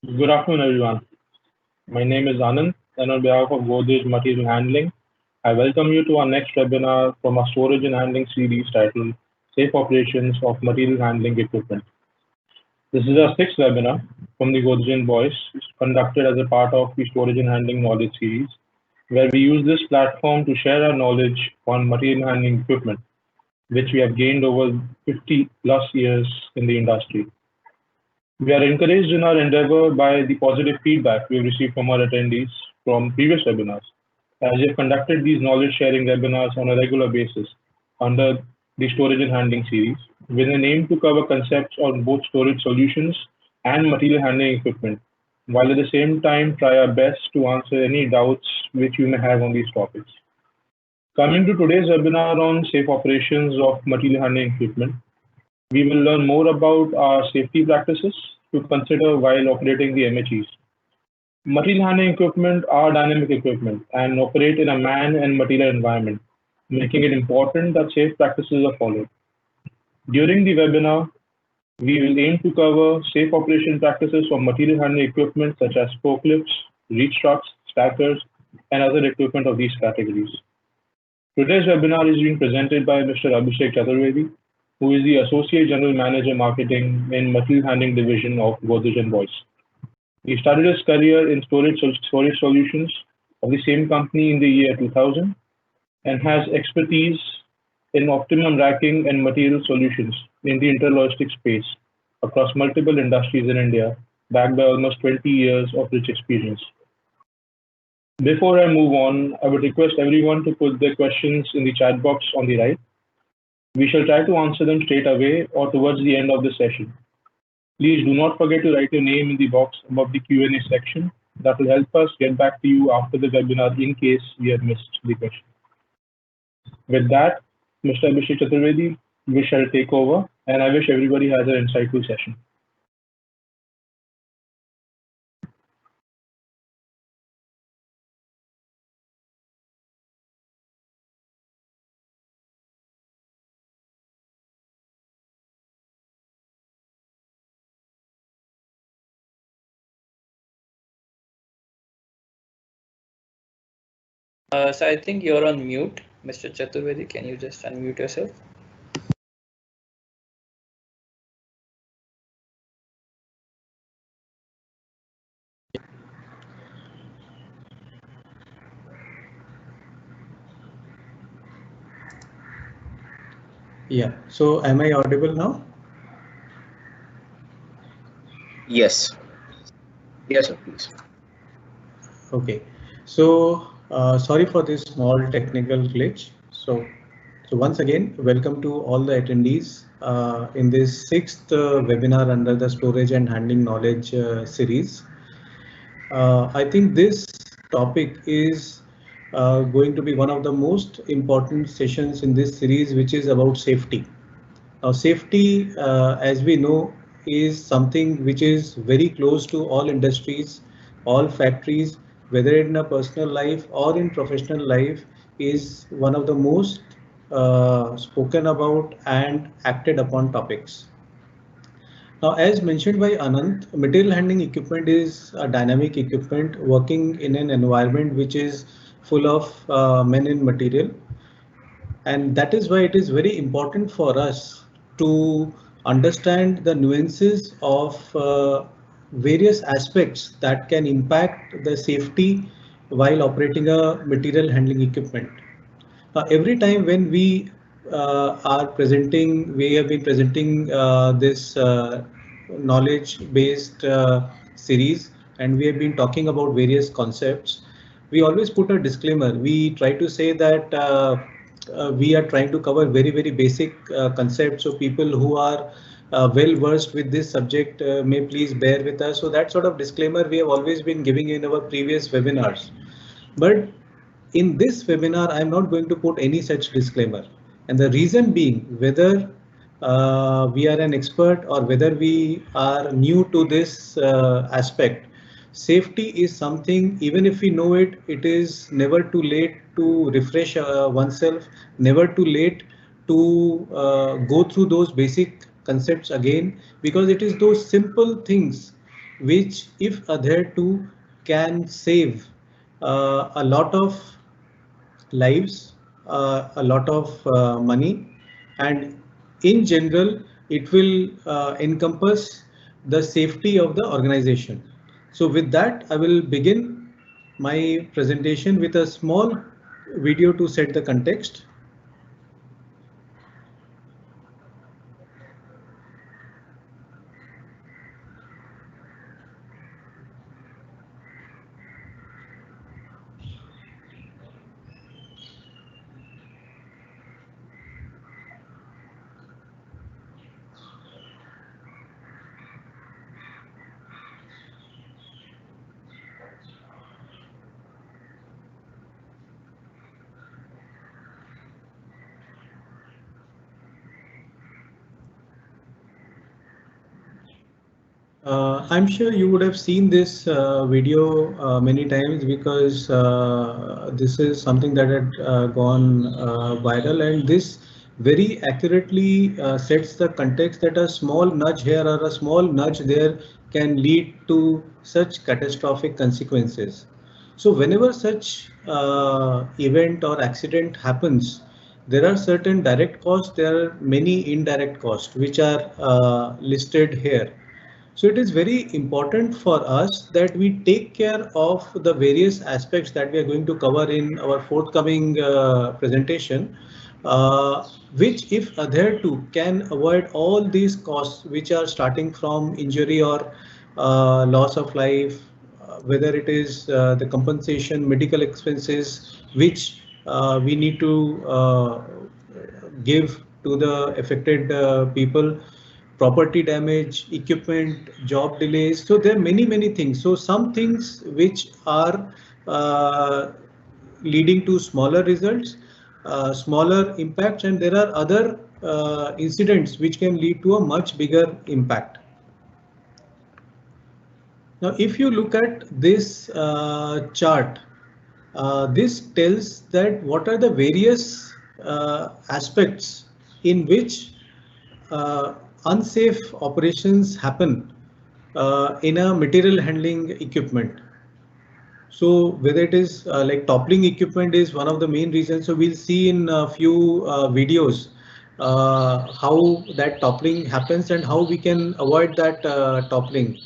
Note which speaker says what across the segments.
Speaker 1: Good afternoon, everyone. My name is Anand, and on behalf of Godrej Material Handling, I welcome you to our next webinar from our storage and handling series titled Safe Operations of Material Handling Equipment. This is our sixth webinar from the Godrej Voice, conducted as a part of the Storage and Handling Knowledge series, where we use this platform to share our knowledge on material handling equipment, which we have gained over 50 plus years in the industry. We are encouraged in our endeavor by the positive feedback we have received from our attendees from previous webinars, as we have conducted these knowledge sharing webinars on a regular basis under the storage and handling series, with an aim to cover concepts on both storage solutions and material handling equipment, while at the same time try our best to answer any doubts which you may have on these topics. Coming to today's webinar on safe operations of material handling equipment, we will learn more about our safety practices to consider while operating the MHEs. Material handling equipment are dynamic equipment and operate in a man and material environment, making it important that safe practices are followed. During the webinar, we will aim to cover safe operation practices for material handling equipment such as forklifts, reach trucks, stackers, and other equipment of these categories. Today's webinar is being presented by Mr. Abhishek Chaturvedi, who is the Associate General Manager Marketing in Material Handling Division of Godrej and Voice. He started his career in storage solutions of the same company in the year 2000 and has expertise in optimum racking and material solutions in the interlogistic space across multiple industries in India, backed by almost 20 years of rich experience. Before I move on, I would request everyone to put their questions in the chat box on the right. We shall try to answer them straight away or towards the end of the session. Please do not forget to write your name in the box above the Q&A section. That will help us get back to you after the webinar in case we have missed the question. With that, Mr. Abhishek Chaturvedi, we shall take over, and I wish everybody has an insightful session.
Speaker 2: So I think you're on mute, Mr. Chaturvedi. Can you just unmute yourself?
Speaker 3: Yeah, so am I audible now?
Speaker 4: Yes. Yes, sir, please.
Speaker 3: Okay, so sorry for this small technical glitch. So once again, welcome to all the attendees in this sixth webinar under the Storage and Handling Knowledge series. I think this topic is going to be one of the most important sessions in this series, which is about safety. Now, safety, as we know, is something which is very close to all industries, all factories, whether in a personal life or in professional life, is one of the most spoken about and acted upon topics. Now, as mentioned by Anant, material handling equipment is a dynamic equipment working in an environment which is full of men in material. And that is why it is very important for us to understand the nuances of various aspects that can impact the safety while operating a material handling equipment. Every time when we we have been presenting this knowledge-based series, and we have been talking about various concepts. We always put a disclaimer. We try to say that we are trying to cover very basic concepts, so people who are well versed with this subject may please bear with us. So that sort of disclaimer we have always been giving in our previous webinars. But in this webinar, I'm not going to put any such disclaimer. And the reason being, whether we are an expert or whether we are new to this aspect, safety is something, even if we know it, it is never too late to refresh oneself, never too late to go through those basic concepts again, because it is those simple things which if adhered to can save a lot of lives, a lot of money, and in general, it will encompass the safety of the organization. So with that, I will begin my presentation with a small video to set the context. I'm sure you would have seen this video many times because this is something that had gone viral, and this very accurately sets the context that a small nudge here or a small nudge there can lead to such catastrophic consequences. So whenever such event or accident happens, there are certain direct costs, there are many indirect costs which are listed here. So it is very important for us that we take care of the various aspects that we are going to cover in our forthcoming presentation, which if adhered to can avoid all these costs which are starting from injury or loss of life, whether it is the compensation, medical expenses, which we need to give to the affected people, property damage, equipment, job delays. So there are many things. So some things which are leading to smaller results, smaller impacts, and there are other incidents which can lead to a much bigger impact. Now, if you look at this chart, this tells that what are the various aspects in which unsafe operations happen in a material handling equipment. So whether it is like toppling equipment is one of the main reasons. So we'll see in a few videos how that toppling happens and how we can avoid that toppling.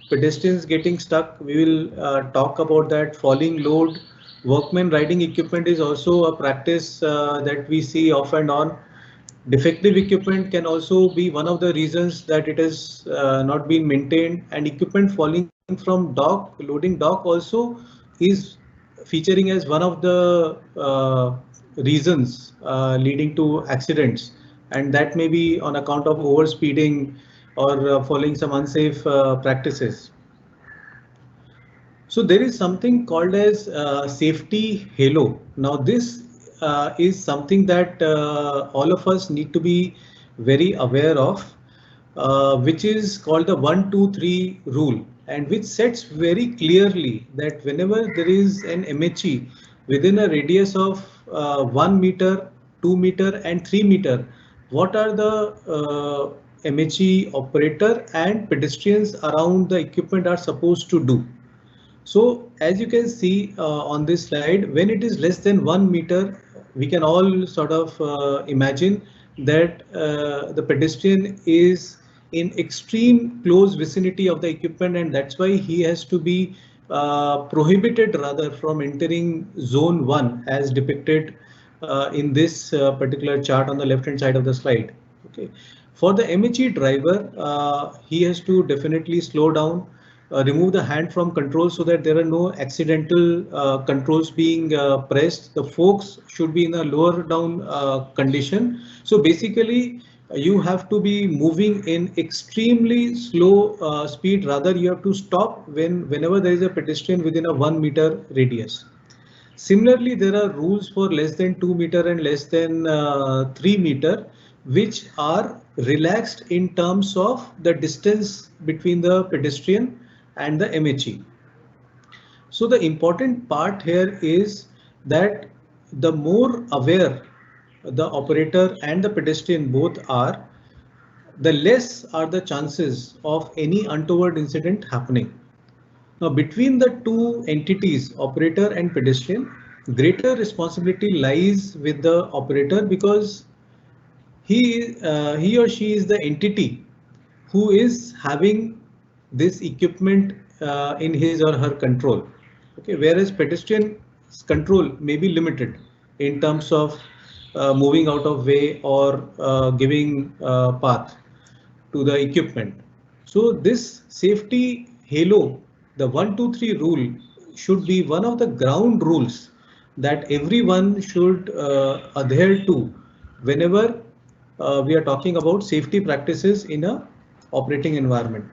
Speaker 3: Pedestrians getting stuck, we will talk about that. Falling load, workmen riding equipment is also a practice that we see off and on. Defective equipment can also be one of the reasons that it has not been maintained, and equipment falling from dock, loading dock also is featuring as one of the reasons leading to accidents, and that may be on account of overspeeding or following some unsafe practices. So there is something called as safety halo. Now this is something that all of us need to be very aware of, which is called the 1, 2, 3 rule, and which sets very clearly that whenever there is an MHE within a radius of 1 meter, 2 meter and 3 meter, what are the MHE operator and pedestrians around the equipment are supposed to do. So as you can see on this slide, when it is less than 1 meter, we can all sort of imagine that the pedestrian is in extreme close vicinity of the equipment, and that's why he has to be prohibited rather from entering zone 1 as depicted in this particular chart on the left hand side of the slide. Okay. For the MHE driver, he has to definitely slow down, remove the hand from control so that there are no accidental controls being pressed. The forks should be in a lower down condition. So basically, you have to be moving in extremely slow speed. Rather, you have to stop whenever there is a pedestrian within a 1 meter radius. Similarly, there are rules for less than 2 meter and less than 3 meter, which are relaxed in terms of the distance between the pedestrian and the MHE. So the important part here is that the more aware the operator and the pedestrian both are, the less are the chances of any untoward incident happening. Now, between the two entities, operator and pedestrian, greater responsibility lies with the operator because he or she is the entity who is having this equipment in his or her control. Okay, whereas pedestrian control may be limited in terms of moving out of way or giving path to the equipment. So this safety halo, the 1, 2, 3 rule should be one of the ground rules that everyone should adhere to whenever we are talking about safety practices in a operating environment.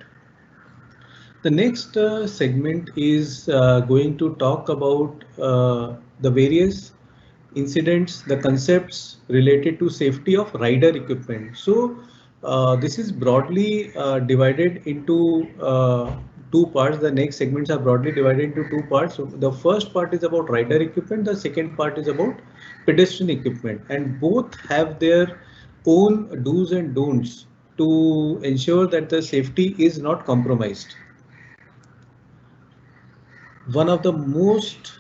Speaker 3: The next segment is going to talk about the various incidents, the concepts related to safety of rider equipment. So this is broadly divided into two parts. The next segments are broadly divided into two parts. So the first part is about rider equipment. The second part is about pedestrian equipment, and both have their own do's and don'ts to ensure that the safety is not compromised. One of the most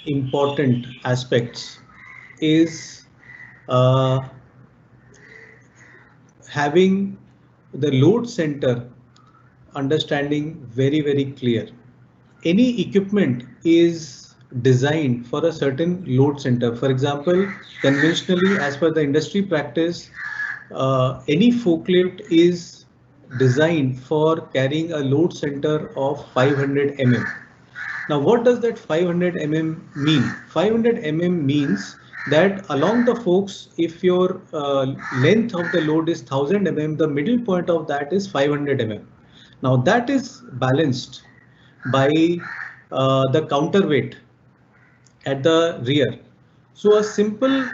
Speaker 3: important aspects is uh, having the load center understanding very clear. Any equipment is designed for a certain load center. For example, conventionally, as per the industry practice, any forklift is designed for carrying a load center of 500 mm. Now, what does that 500 mm mean? 500 mm means that along the forks, if your length of the load is 1000 mm, the middle point of that is 500 mm. Now, that is balanced by the counterweight at the rear. So a simple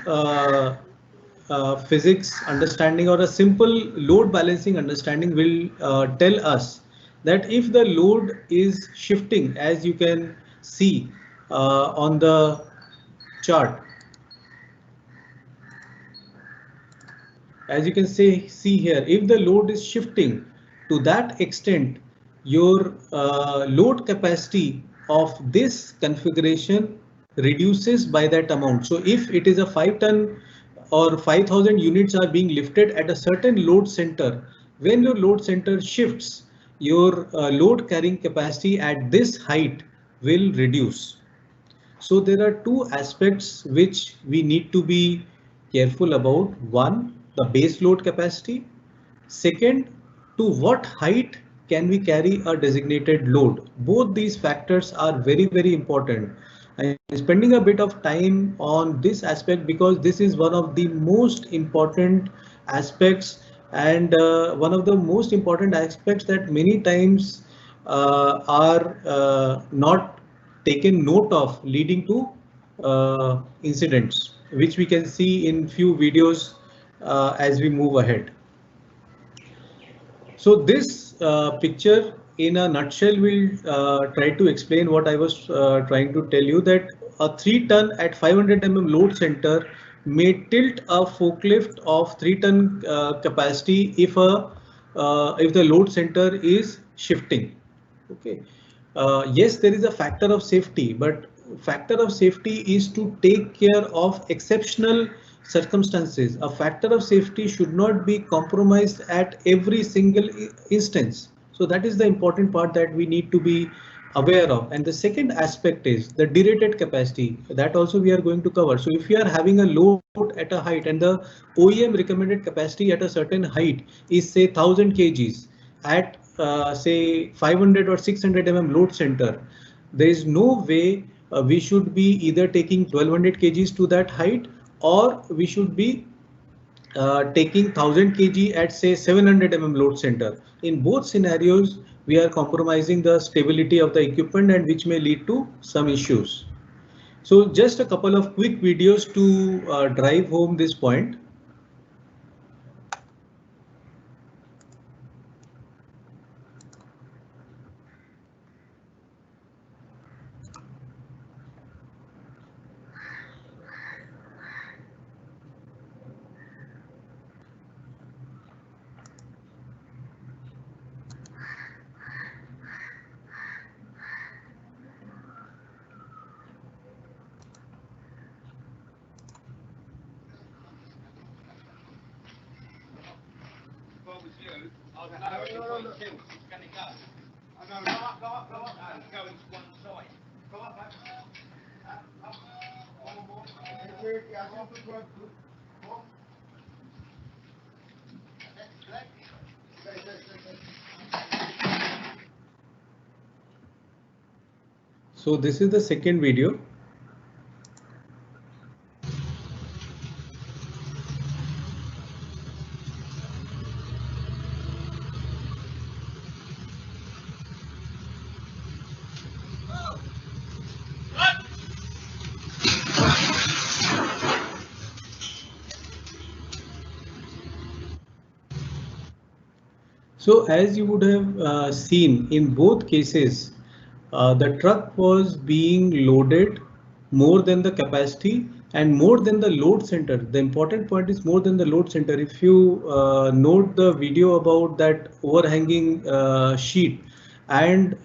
Speaker 3: physics understanding or a simple load balancing understanding will tell us that if the load is shifting, as you can see on the chart, as you can see here, if the load is shifting to that extent, your load capacity of this configuration reduces by that amount. So if it is a 5 ton or 5000 units are being lifted at a certain load center, when your load center shifts, your load carrying capacity at this height will reduce. So there are two aspects which we need to be careful about. One, the base load capacity. Second, to what height can we carry a designated load? Both these factors are very important. I'm spending a bit of time on this aspect because this is one of the most important aspects and one of the most important aspects that many times are not taken note of, leading to incidents, which we can see in few videos as we move ahead. So this picture in a nutshell will try to explain what I was trying to tell you, that a 3 ton at 500 mm load center may tilt a forklift of 3 ton capacity if the load center is shifting. Okay. Yes, there is a factor of safety, but factor of safety is to take care of exceptional circumstances. A factor of safety should not be compromised at every single instance. So that is the important part that we need to be aware of. And the second aspect is the derated capacity, that also we are going to cover. So if you are having a load at a height and the OEM recommended capacity at a certain height is say 1000 kgs at say 500 or 600 mm load center, there is no way we should be either taking 1200 kgs to that height, or we should be taking 1000 kg at say 700 mm load center. In both scenarios, we are compromising the stability of the equipment and which may lead to some issues. So just a couple of quick videos to drive home this point. So this is the second video. So as you would have seen in both cases, the truck was being loaded more than the capacity and more than the load center. The important point is more than the load center. If you note the video about that overhanging sheet and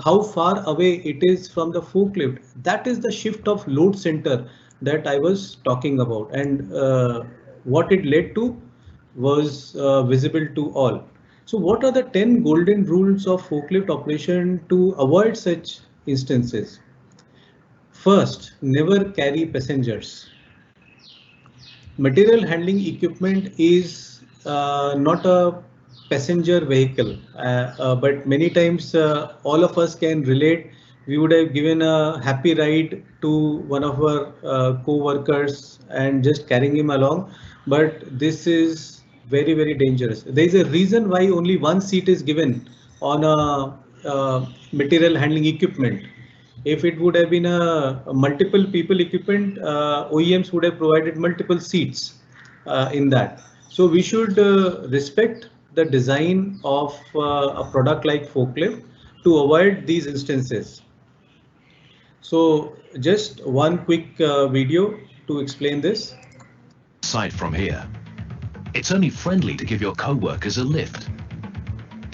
Speaker 3: how far away it is from the forklift, that is the shift of load center that I was talking about, and what it led to was visible to all. So what are the 10 golden rules of forklift operation to avoid such instances? First, never carry passengers. Material handling equipment is not a passenger vehicle, but many times all of us can relate. We would have given a happy ride to one of our co-workers and just carrying him along, but this is very, very dangerous. There is a reason why only one seat is given on a material handling equipment. If it would have been a multiple people equipment, OEMs would have provided multiple seats in that. So we should respect the design of a product like forklift to avoid these instances. So just one quick video to explain this.
Speaker 5: Aside from here, it's only friendly to give your co-workers a lift.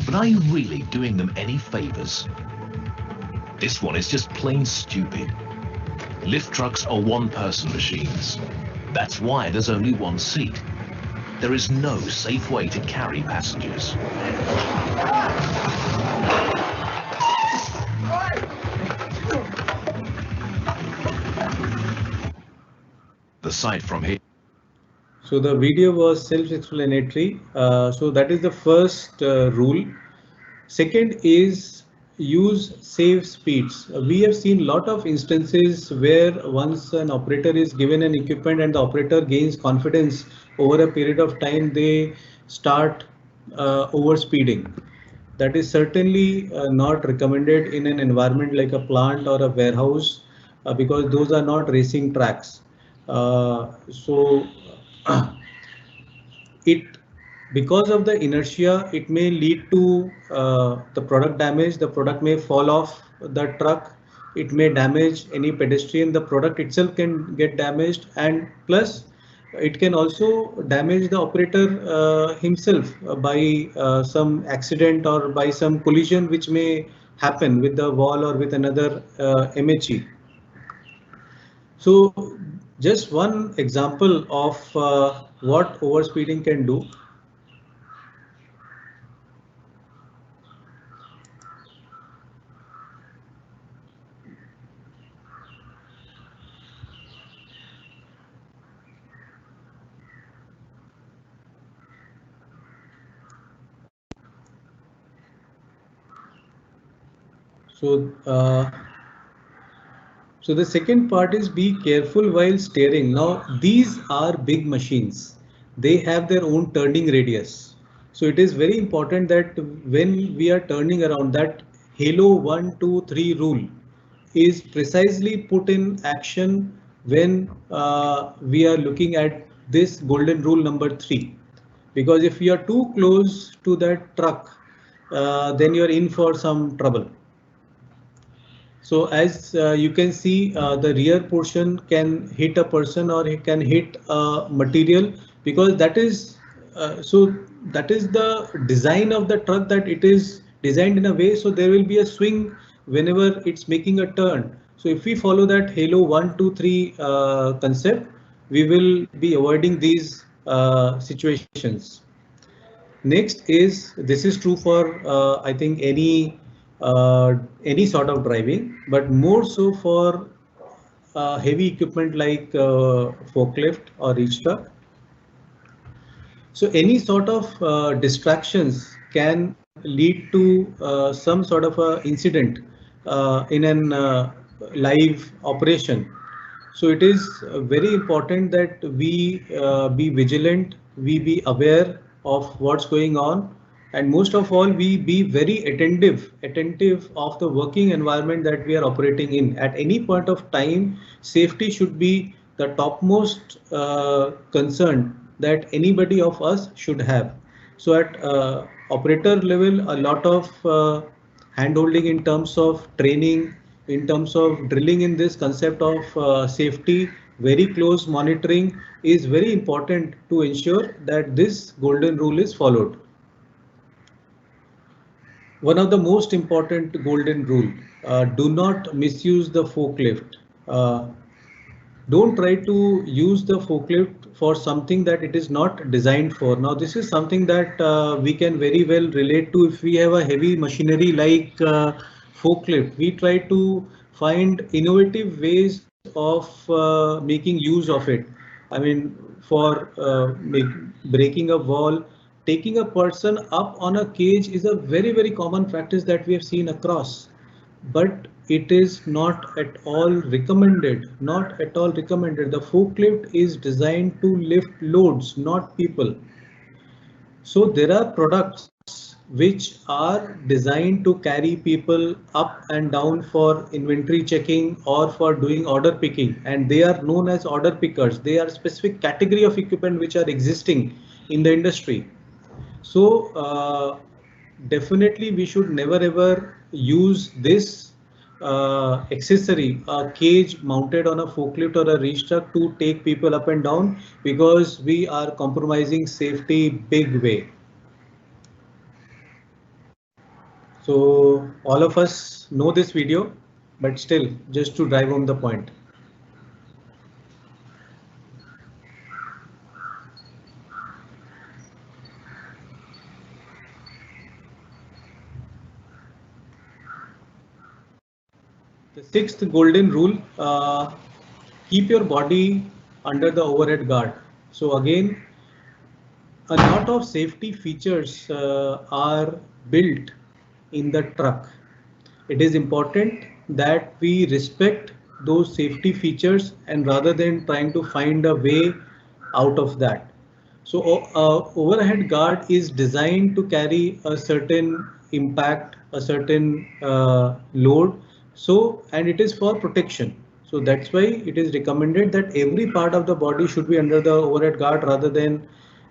Speaker 5: But are you really doing them any favors? This one is just plain stupid. Lift trucks are one-person machines. That's why there's only one seat. There is no safe way to carry passengers. The sight from here.
Speaker 3: So the video was self-explanatory. So that is the first rule. Second is use safe speeds. We have seen a lot of instances where once an operator is given an equipment and the operator gains confidence over a period of time, they start overspeeding. That is certainly not recommended in an environment like a plant or a warehouse because those are not racing tracks. Because of the inertia, it may lead to the product damage. The product may fall off the truck. It may damage any pedestrian. The product itself can get damaged, and plus it can also damage the operator himself by some accident or by some collision which may happen with the wall or with another MHE. So just one example of what overspeeding can do. So the second part is be careful while steering. Now these are big machines. They have their own turning radius. So it is very important that when we are turning around, that Halo 1, 2, 3 rule is precisely put in action when we are looking at this golden rule number 3. Because if you are too close to that truck, then you're in for some trouble. So as you can see, the rear portion can hit a person or it can hit material, because that is that is the design of the truck, that it is designed in a way so there will be a swing whenever it's making a turn. So if we follow that Halo 1, 2, 3 concept, we will be avoiding these situations. Next is, this is true for I think any sort of driving, but more so for heavy equipment like forklift or reach truck. So any sort of distractions can lead to some sort of a incident in an live operation. So it is very important that we be vigilant, we be aware of what's going on, and most of all, we be very attentive of the working environment that we are operating in. At any point of time, safety should be the topmost concern that anybody of us should have. So at operator level, a lot of handholding in terms of training, in terms of drilling in this concept of safety, very close monitoring is very important to ensure that this golden rule is followed. One of the most important golden rule, do not misuse the forklift. Don't try to use the forklift for something that it is not designed for. Now, this is something that we can very well relate to. If we have a heavy machinery like forklift, we try to find innovative ways of making use of it. I mean, for breaking a wall, taking a person up on a cage is a very common practice that we have seen across. But it is not at all recommended, not at all recommended. The forklift is designed to lift loads, not people. So there are products which are designed to carry people up and down for inventory checking or for doing order picking, and they are known as order pickers. They are specific category of equipment which are existing in the industry. So definitely we should never ever use this accessory, a cage mounted on a forklift or a reach truck to take people up and down, because we are compromising safety big way. So all of us know this video, but still, just to drive home the point. The sixth golden rule, keep your body under the overhead guard. So again, a lot of safety features are built in the truck. It is important that we respect those safety features, and rather than trying to find a way out of that. So overhead guard is designed to carry a certain impact, a certain load. So, and it is for protection. So that's why it is recommended that every part of the body should be under the overhead guard, rather than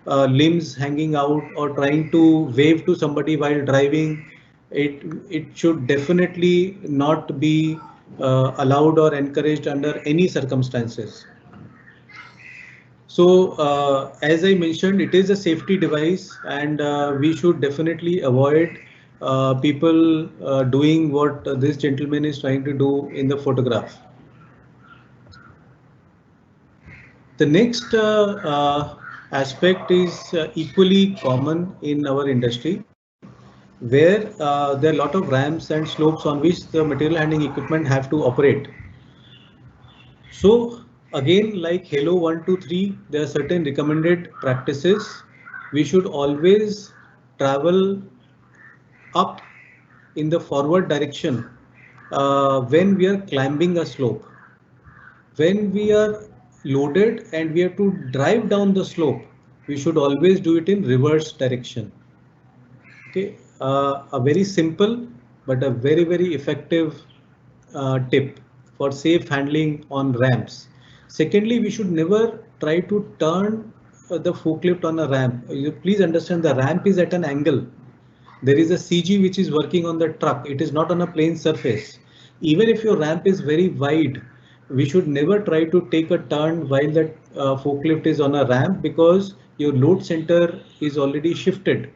Speaker 3: limbs hanging out or trying to wave to somebody while driving. It should definitely not be allowed or encouraged under any circumstances. So as I mentioned, it is a safety device, and we should definitely avoid people doing what this gentleman is trying to do in the photograph. The next aspect is equally common in our industry, where there are a lot of ramps and slopes on which the material handling equipment have to operate. So again, like Halo 1, 2, 3, there are certain recommended practices. We should always travel up in the forward direction when we are climbing a slope. When we are loaded and we have to drive down the slope, we should always do it in reverse direction. Okay, a very simple but a very effective tip for safe handling on ramps. Secondly, we should never try to turn the forklift on a ramp. Please understand, the ramp is at an angle. There is a CG which is working on the truck. It is not on a plane surface. Even if your ramp is very wide, we should never try to take a turn while the forklift is on a ramp, because your load center is already shifted,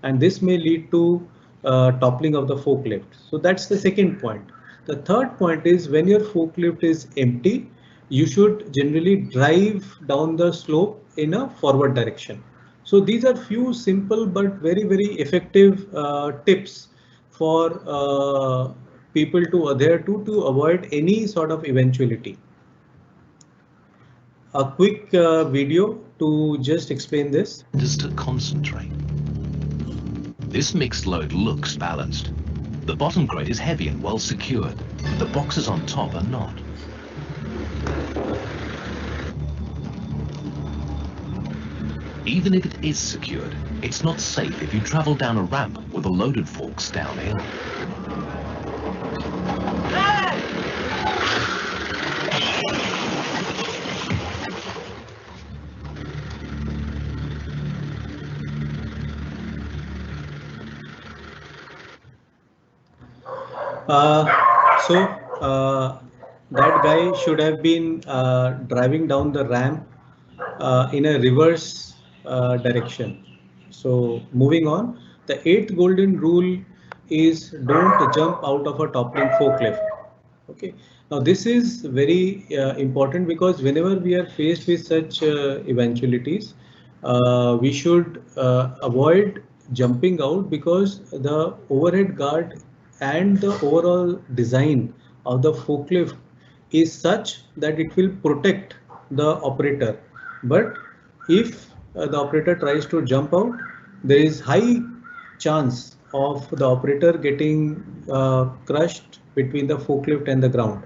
Speaker 3: and this may lead to toppling of the forklift. So that's the second point. The third point is, when your forklift is empty, you should generally drive down the slope in a forward direction. So these are few simple but very effective tips for people to adhere to avoid any sort of eventuality. A quick video to just explain this.
Speaker 5: Just to concentrate. This mixed load looks balanced. The bottom crate is heavy and well secured. The boxes on top are not. Even if it is secured, it's not safe if you travel down a ramp with the loaded forks downhill.
Speaker 3: That guy should have been driving down the ramp in a reverse direction. So moving on, the 8th golden rule is don't jump out of a toppling forklift. Okay, now this is very important because whenever we are faced with such eventualities, we should avoid jumping out because the overhead guard and the overall design of the forklift is such that it will protect the operator. But if the operator tries to jump out, there is high chance of the operator getting crushed between the forklift and the ground.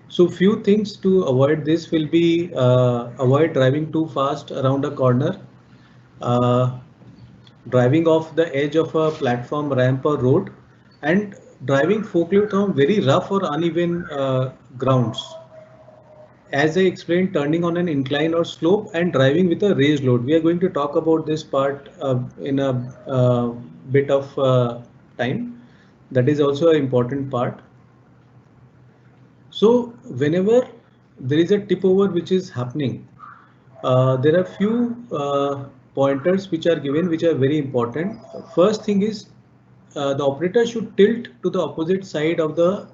Speaker 3: So few things to avoid this will be avoid driving too fast around a corner, driving off the edge of a platform, ramp or road, and driving forklift on very rough or uneven grounds. As I explained, turning on an incline or slope and driving with a raised load. We are going to talk about this part in a bit of time. That is also an important part. So whenever there is a tip over which is happening, there are few pointers which are given which are very important. First thing is the operator should tilt to the opposite side of the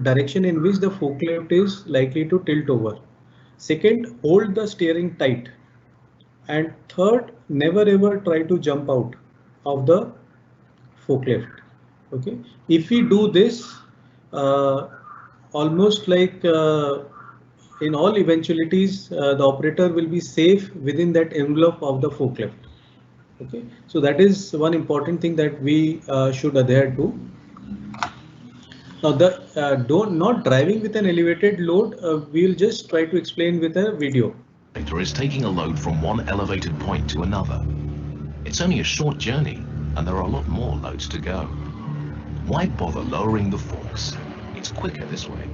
Speaker 3: direction in which the forklift is likely to tilt over. Second, hold the steering tight. And third, never ever try to jump out of the forklift. Okay, if we do this, almost like in all eventualities, the operator will be safe within that envelope of the forklift. Okay, so that is one important thing that we should adhere to. Now, the not driving with an elevated load, we'll just try to explain with a video.
Speaker 5: It is taking a load from one elevated point to another. It's only a short journey, and there are a lot more loads to go. Why bother lowering the forks? It's quicker this way.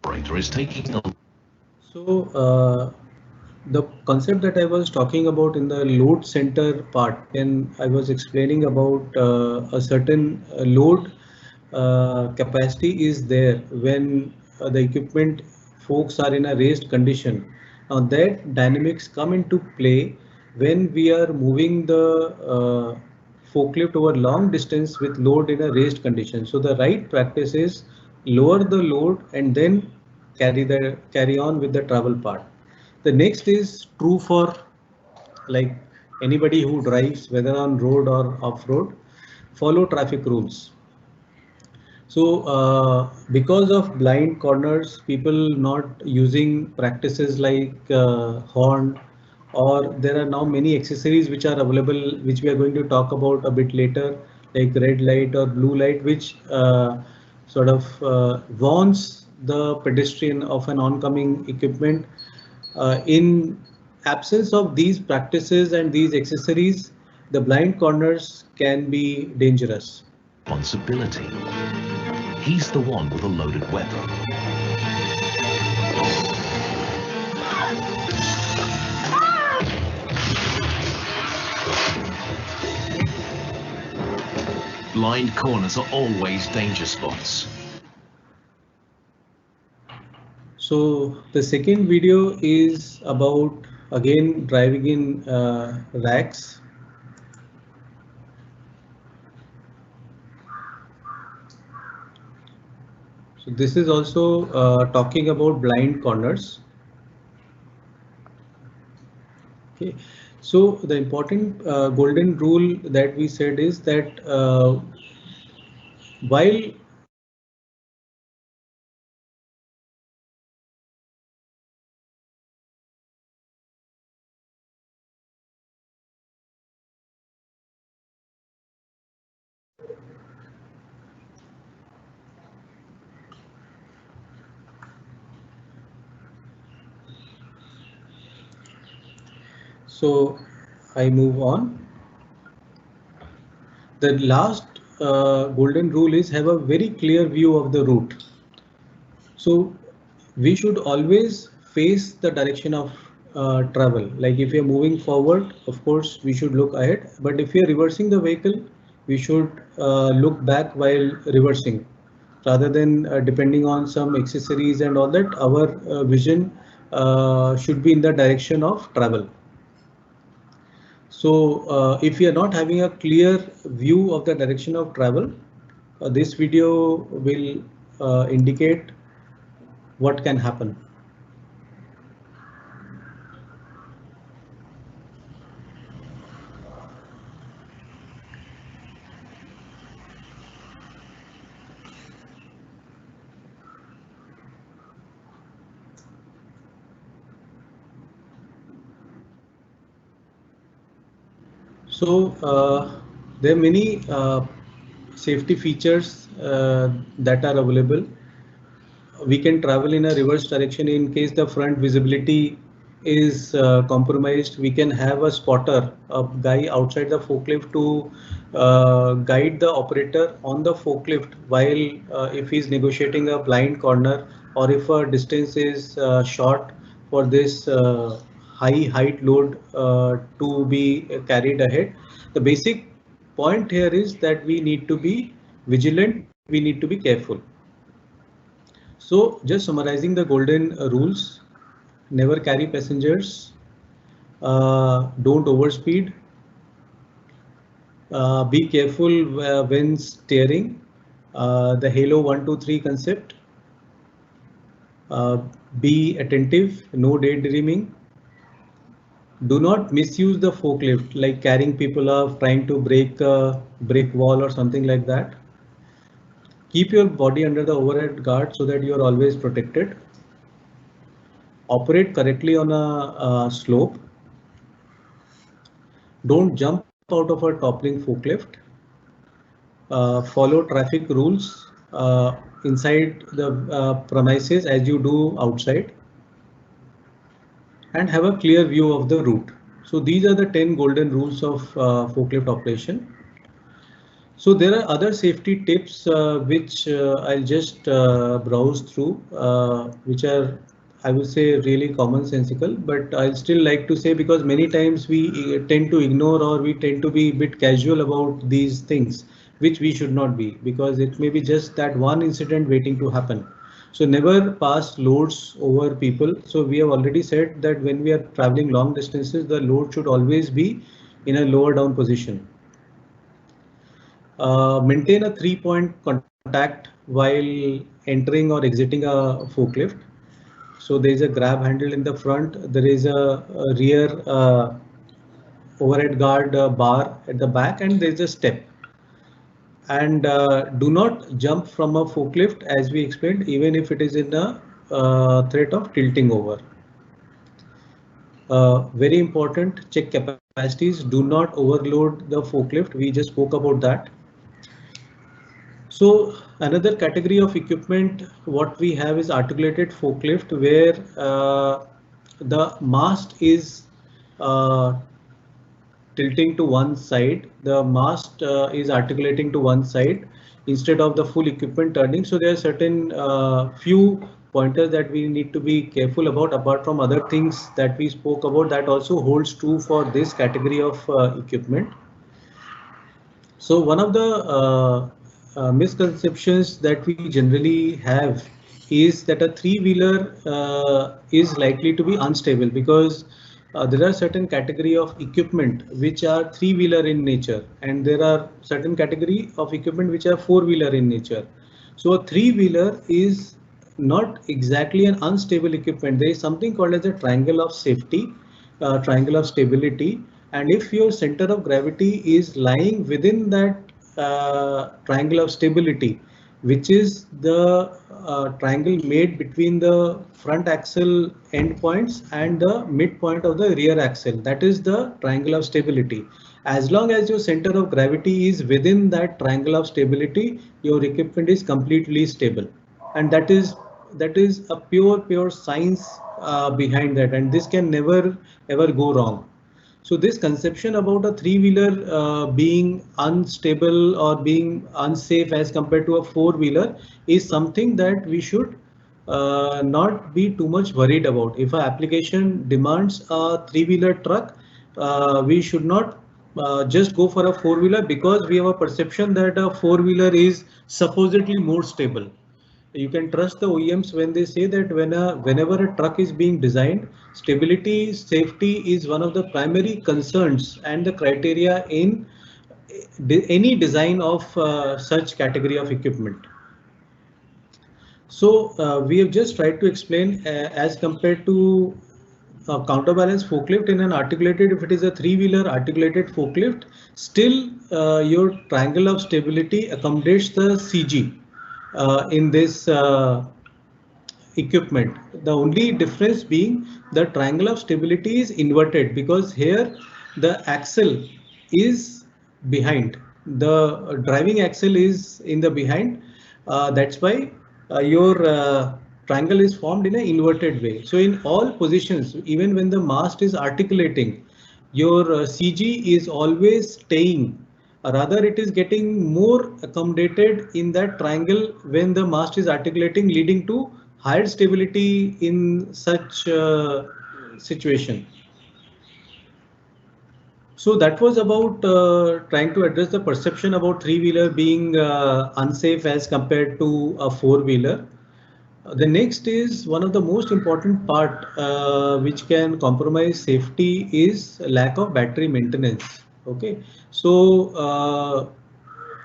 Speaker 5: Operator is taking a...
Speaker 3: So the concept that I was talking about in the load center part, when I was explaining about a certain load capacity is there when the equipment forks are in a raised condition. Now that dynamics come into play when we are moving the forklift over long distance with load in a raised condition. So the right practice is lower the load and then carry on with the travel part. The next is true for like anybody who drives, whether on road or off road, follow traffic rules. So because of blind corners, people not using practices like horn, or there are now many accessories which are available, which we are going to talk about a bit later, like red light or blue light, which sort of warns the pedestrian of an oncoming equipment. In absence of these practices and these accessories, the blind corners can be dangerous.
Speaker 5: Responsibility. He's the one with a loaded weapon. Blind corners are always danger spots.
Speaker 3: So the second video is about again driving in racks. So this is also talking about blind corners. Okay, so the important golden rule that we said is that while so I move on. The last golden rule is have a very clear view of the route. So we should always face the direction of travel. Like if we are moving forward, of course, we should look ahead. But if we are reversing the vehicle, we should look back while reversing, rather than depending on some accessories and all that. Our vision should be in the direction of travel. So if we are not having a clear view of the direction of travel, this video will indicate what can happen. So there are many safety features that are available. We can travel in a reverse direction in case the front visibility is compromised. We can have a spotter, a guy outside the forklift to guide the operator on the forklift while if he's negotiating a blind corner, or if a distance is short for this high height load to be carried ahead. The basic point here is that we need to be vigilant, we need to be careful. So just summarizing the golden rules: never carry passengers, don't overspeed, be careful when steering, the Halo 1, 2, 3 concept, be attentive, no daydreaming, do not misuse the forklift like carrying people up, trying to break a brick wall or something like that. Keep your body under the overhead guard so that you are always protected. Operate correctly on a slope. Don't jump out of a toppling forklift. Follow traffic rules inside the premises as you do outside. And have a clear view of the route. So these are the 10 golden rules of forklift operation. So there are other safety tips which I'll just browse through, which are, I would say, really commonsensical, but I'll still like to say, because many times we tend to ignore, or we tend to be a bit casual about these things, which we should not be, because it may be just that one incident waiting to happen. So never pass loads over people. So we have already said that when we are traveling long distances, the load should always be in a lower down position. Maintain a 3-point contact while entering or exiting a forklift. So there is a grab handle in the front. There is a rear overhead guard bar at the back, and there is a step. And do not jump from a forklift, as we explained, even if it is in a threat of tilting over. Very important, check capacities. Do not overload the forklift. We just spoke about that. So another category of equipment what we have is articulated forklift, where the mast is tilting to one side. The mast is articulating to one side instead of the full equipment turning. So there are certain few pointers that we need to be careful about, apart from other things that we spoke about. That also holds true for this category of equipment. So one of the misconceptions that we generally have is that a three-wheeler is likely to be unstable, because there are certain category of equipment which are three-wheeler in nature, and there are certain category of equipment which are four-wheeler in nature. So a three-wheeler is not exactly an unstable equipment. There is something called as a triangle of safety, triangle of stability. And if your center of gravity is lying within that triangle of stability, which is the triangle made between the front axle endpoints and the midpoint of the rear axle, that is the triangle of stability. As long as your center of gravity is within that triangle of stability, your equipment is completely stable, and that is a pure science behind that, and this can never ever go wrong. So this conception about a three-wheeler being unstable or being unsafe as compared to a four-wheeler is something that we should not be too much worried about. If our application demands a three-wheeler truck, we should not just go for a four-wheeler because we have a perception that a four-wheeler is supposedly more stable. You can trust the OEMs when they say that whenever a truck is being designed, stability, safety is one of the primary concerns and the criteria in any design of such category of equipment. So we have just tried to explain as compared to counterbalance forklift in an articulated, if it is a three-wheeler articulated forklift, still your triangle of stability accommodates the CG in this equipment. The only difference being the triangle of stability is inverted because here the axle is behind. The driving axle is in the behind. That's why your triangle is formed in an inverted way. So in all positions, even when the mast is articulating, your CG is always staying. Rather, it is getting more accommodated in that triangle when the mast is articulating, leading to higher stability in such situation. So that was about trying to address the perception about three-wheeler being unsafe as compared to a four-wheeler. The next is one of the most important part which can compromise safety is lack of battery maintenance. Okay, so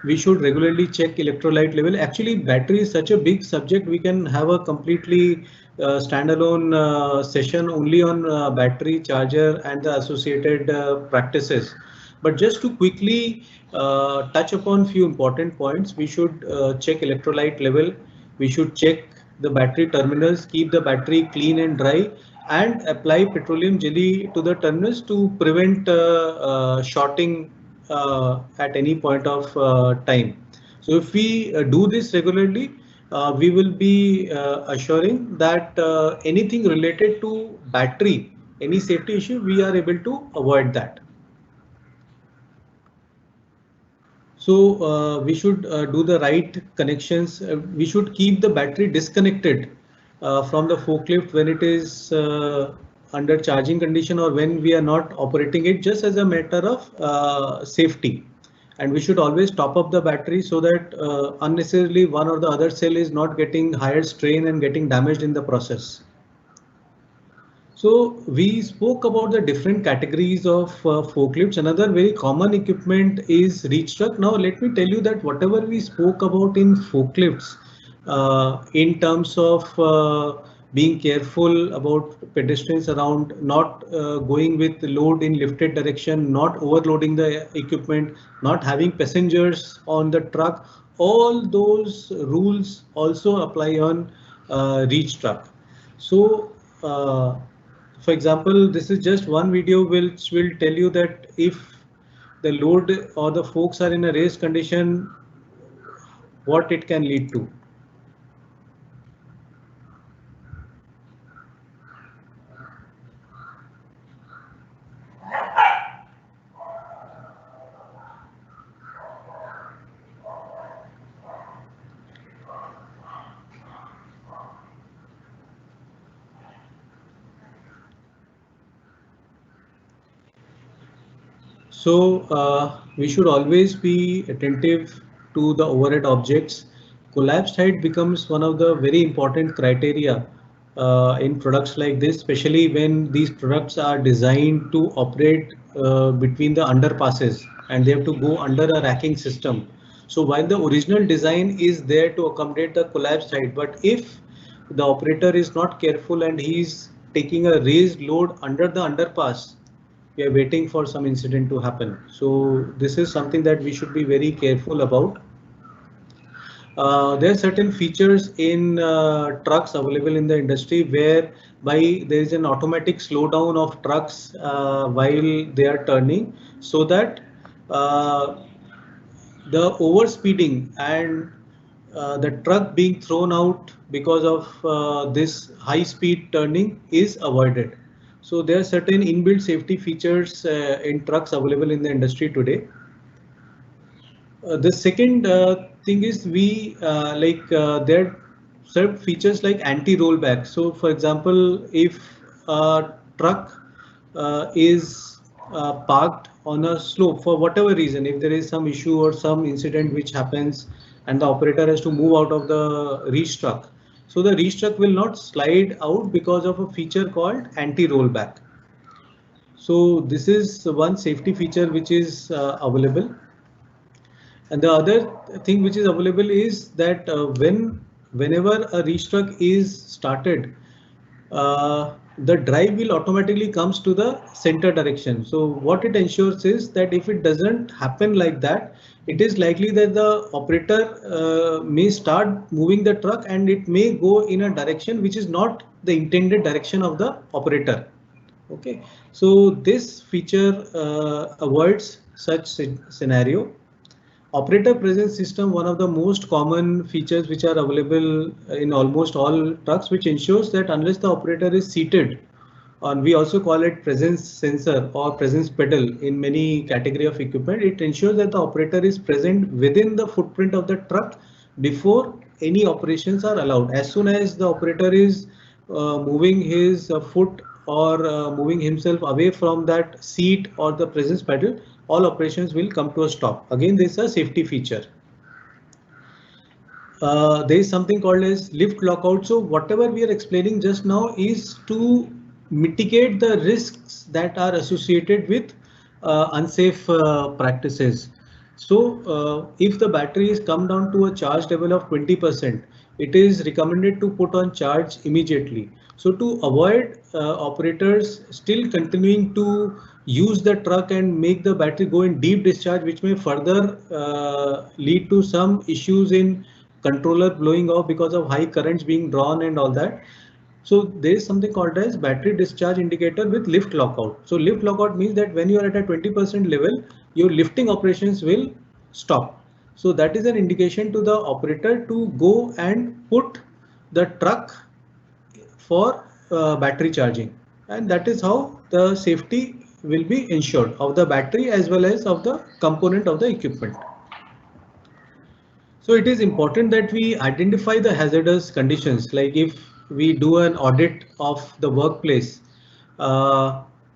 Speaker 3: we should regularly check electrolyte level. Actually, battery is such a big subject. We can have a completely standalone session only on battery, charger, and the associated practices. But just to quickly touch upon few important points, we should check electrolyte level. We should check the battery terminals, keep the battery clean and dry, and apply petroleum jelly to the terminals to prevent shorting at any point of time. So if we do this regularly, we will be assuring that anything related to battery, any safety issue, we are able to avoid that. So we should do the right connections. We should keep the battery disconnected from the forklift when it is under charging condition or when we are not operating it, just as a matter of safety. And we should always top up the battery so that unnecessarily one or the other cell is not getting higher strain and getting damaged in the process. So we spoke about the different categories of forklifts. Another very common equipment is reach truck. Now let me tell you that whatever we spoke about in forklifts in terms of being careful about pedestrians around, not going with load in lifted direction, not overloading the equipment, not having passengers on the truck, all those rules also apply on reach truck. So for example, this is just one video which will tell you that if the load or the forks are in a raised condition, what it can lead to. So we should always be attentive to the overhead objects. Collapsed height becomes one of the very important criteria in products like this, especially when these products are designed to operate between the underpasses and they have to go under a racking system. So while the original design is there to accommodate the collapsed height, but if the operator is not careful and he's taking a raised load under the underpass, we are waiting for some incident to happen. So this is something that we should be very careful about. There are certain features in trucks available in the industry whereby there is an automatic slowdown of trucks while they are turning, so that the overspeeding and the truck being thrown out because of this high speed turning is avoided. So there are certain inbuilt safety features in trucks available in the industry today. The second thing is there are certain features like anti-rollback. So for example, if a truck is parked on a slope for whatever reason, if there is some issue or some incident which happens and the operator has to move out of the reach truck, so the reach truck will not slide out because of a feature called anti-rollback. So this is one safety feature which is available. And the other thing which is available is that whenever a reach truck is started, the drive will automatically comes to the center direction. So what it ensures is that if it doesn't happen like that, it is likely that the operator may start moving the truck and it may go in a direction which is not the intended direction of the operator. Okay, so this feature avoids such scenario. Operator presence system, one of the most common features which are available in almost all trucks, which ensures that unless the operator is seated, and we also call it presence sensor or presence pedal in many category of equipment, it ensures that the operator is present within the footprint of the truck before any operations are allowed. As soon as the operator is moving his foot or moving himself away from that seat or the presence pedal, all operations will come to a stop. Again, this is a safety feature. There is something called as lift lockout. So whatever we are explaining just now is to mitigate the risks that are associated with unsafe practices. So if the battery is come down to a charge level of 20%, it is recommended to put on charge immediately. So to avoid operators still continuing to use the truck and make the battery go in deep discharge, which may further lead to some issues in controller blowing off because of high currents being drawn and all that. So there is something called as battery discharge indicator with lift lockout. So lift lockout means that when you are at a 20% level, your lifting operations will stop. So that is an indication to the operator to go and put the truck for battery charging, and that is how the safety will be ensured of the battery as well as of the component of the equipment. So it is important that we identify the hazardous conditions. Like if we do an audit of the workplace,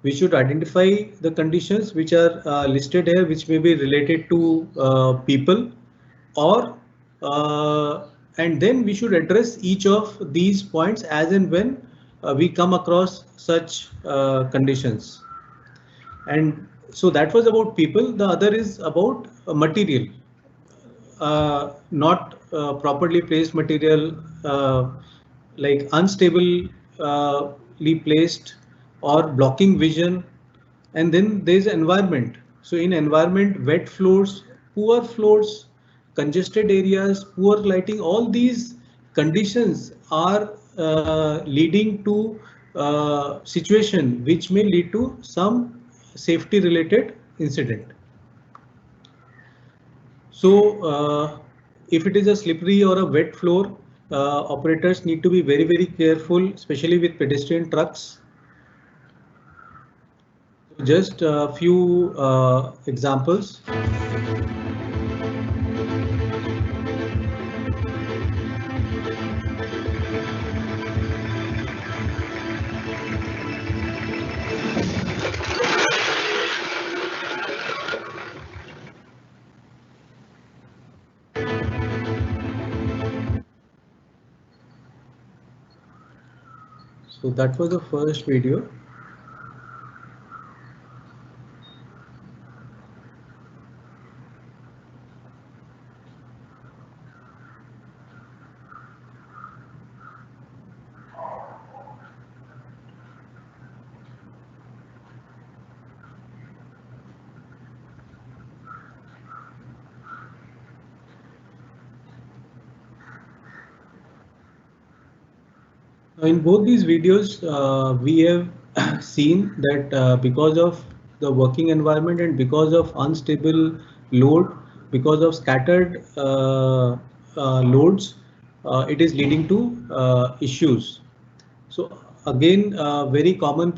Speaker 3: we should identify the conditions which are listed here, which may be related to people, or and then we should address each of these points as and when we come across such conditions. And so that was about people. The other is about material. Not properly placed material, like unstably placed or blocking vision. And then there's environment. So in environment, wet floors, congested areas, poor lighting, all these conditions are leading to situation which may lead to some safety related incident. So if it is a slippery or a wet floor, operators need to be very, very careful, especially with pedestrian trucks. Just a few examples. So that was the first video. In both these videos, we have seen that because of the working environment and because of unstable load, because of scattered loads, it is leading to issues. So again, very common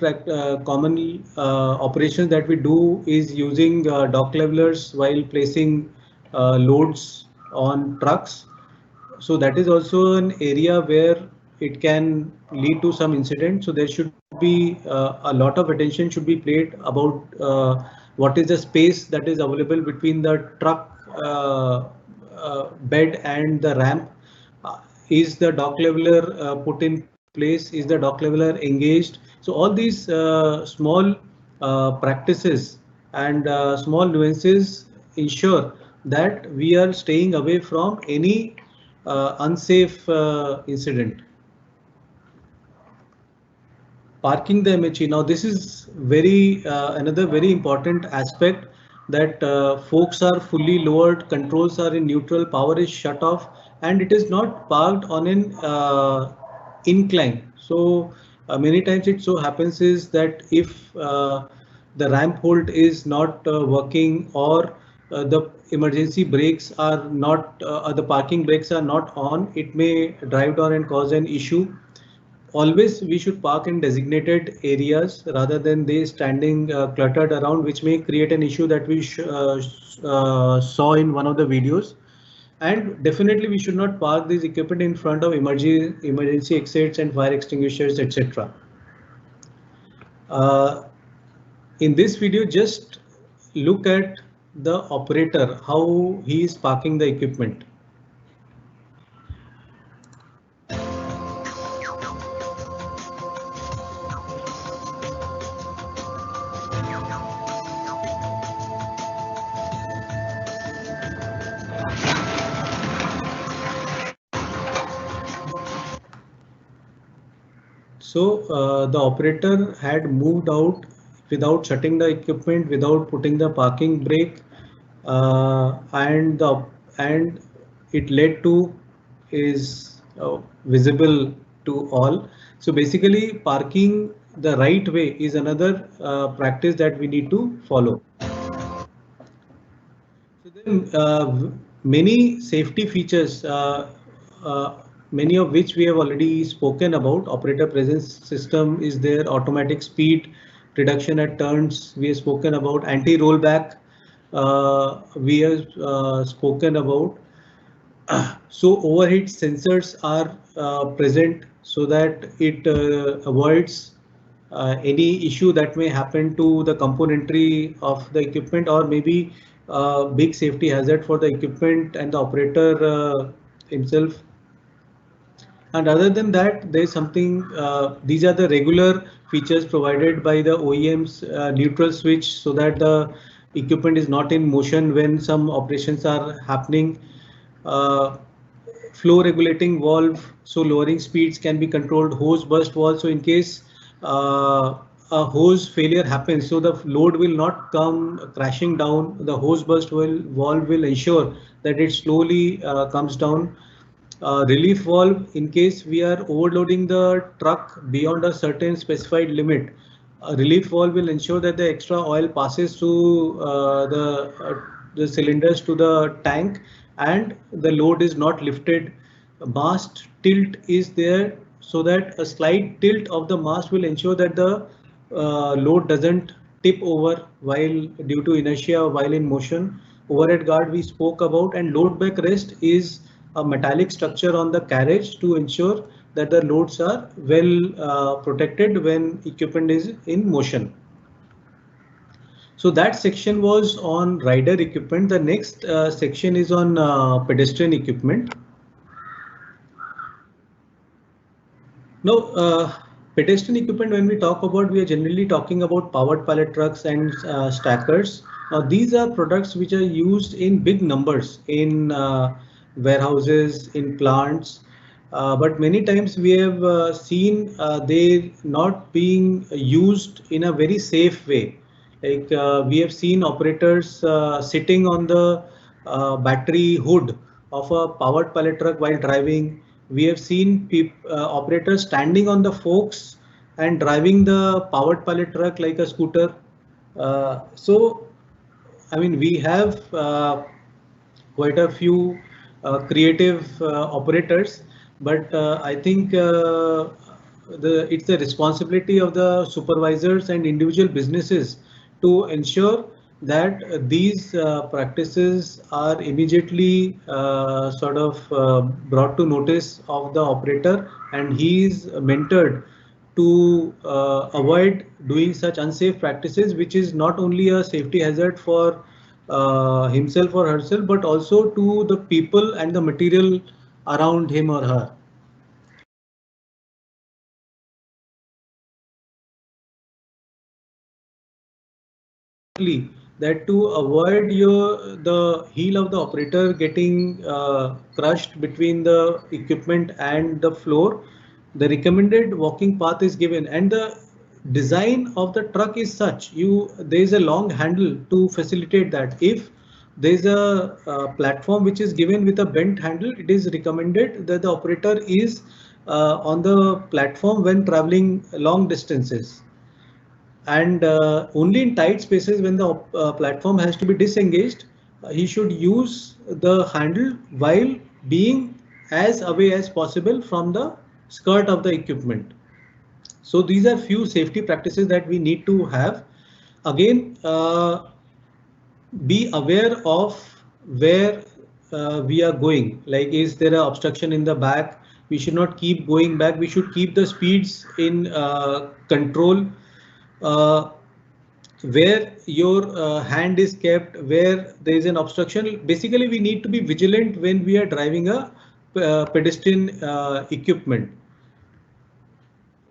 Speaker 3: operations that we do is using dock levelers while placing loads on trucks. So that is also an area where it can lead to some incident. So there should be a lot of attention should be paid about what is the space that is available between the truck bed and the ramp. Is the dock leveler put in place? Is the dock leveler engaged? So all these small practices and small nuances ensure that we are staying away from any unsafe incident. Parking the MHE. Now this is very another very important aspect, that folks are fully lowered, controls are in neutral, power is shut off, and it is not parked on an incline. So many times it so happens is that if the ramp hold is not working, or the emergency brakes are not, the parking brakes are not on, it may drive down and cause an issue. Always we should park in designated areas rather than they standing cluttered around, which may create an issue that we saw in one of the videos. And definitely we should not park this equipment in front of emergency exits and fire extinguishers, etc. In this video, just look at the operator, how he is parking the equipment. So the operator had moved out without shutting the equipment, without putting the parking brake, and it led to is visible to all. So basically, parking the right way is another practice that we need to follow. So then many safety features, many of which we have already spoken about. Operator presence system is there, automatic speed reduction at turns we have spoken about, anti-rollback we have spoken about. So overheat sensors are present so that it avoids any issue that may happen to the componentry of the equipment, or maybe big safety hazard for the equipment and the operator himself. And other than that, there's something, these are the regular features provided by the OEMs, neutral switch, so that the equipment is not in motion when some operations are happening. Flow regulating valve, so lowering speeds can be controlled. Hose burst valve, so in case a hose failure happens, so the load will not come crashing down. The hose burst valve will ensure that it slowly comes down. Relief valve, in case we are overloading the truck beyond a certain specified limit, a relief valve will ensure that the extra oil passes through the cylinders to the tank and the load is not lifted. Mast tilt is there, so that a slight tilt of the mast will ensure that the load doesn't tip over while due to inertia while in motion. Overhead guard we spoke about, and load back rest is a metallic structure on the carriage to ensure that the loads are well protected when equipment is in motion. So that section was on rider equipment. The next section is on pedestrian equipment. Now, pedestrian equipment, when we talk about, we are generally talking about powered pallet trucks and stackers. Now, these are products which are used in big numbers in warehouses, in plants. But many times we have seen they not being used in a very safe way. Like we have seen operators sitting on the battery hood of a powered pallet truck while driving, We have seen operators standing on the forks and driving the powered pallet truck like a scooter. So, I mean, we have quite a few creative operators, but I think it's the responsibility of the supervisors and individual businesses to ensure that these practices are immediately brought to notice of the operator, and he is mentored to avoid doing such unsafe practices, which is not only a safety hazard for himself or herself, but also to the people and the material around him or her. That to avoid the heel of the operator getting crushed between the equipment and the floor, the recommended walking path is given, and the design of the truck is such there is a long handle to facilitate that. If there is a platform which is given with a bent handle, it is recommended that the operator is on the platform when traveling long distances, and only in tight spaces when the platform has to be disengaged, he should use the handle while being as away as possible from the skirt of the equipment. So these are few safety practices that we need to have. Again, be aware of where we are going. Like, is there an obstruction in the back? We should not keep going back. We should keep the speeds in control. Where your hand is kept, where there is an obstruction. Basically, we need to be vigilant when we are driving a pedestrian equipment.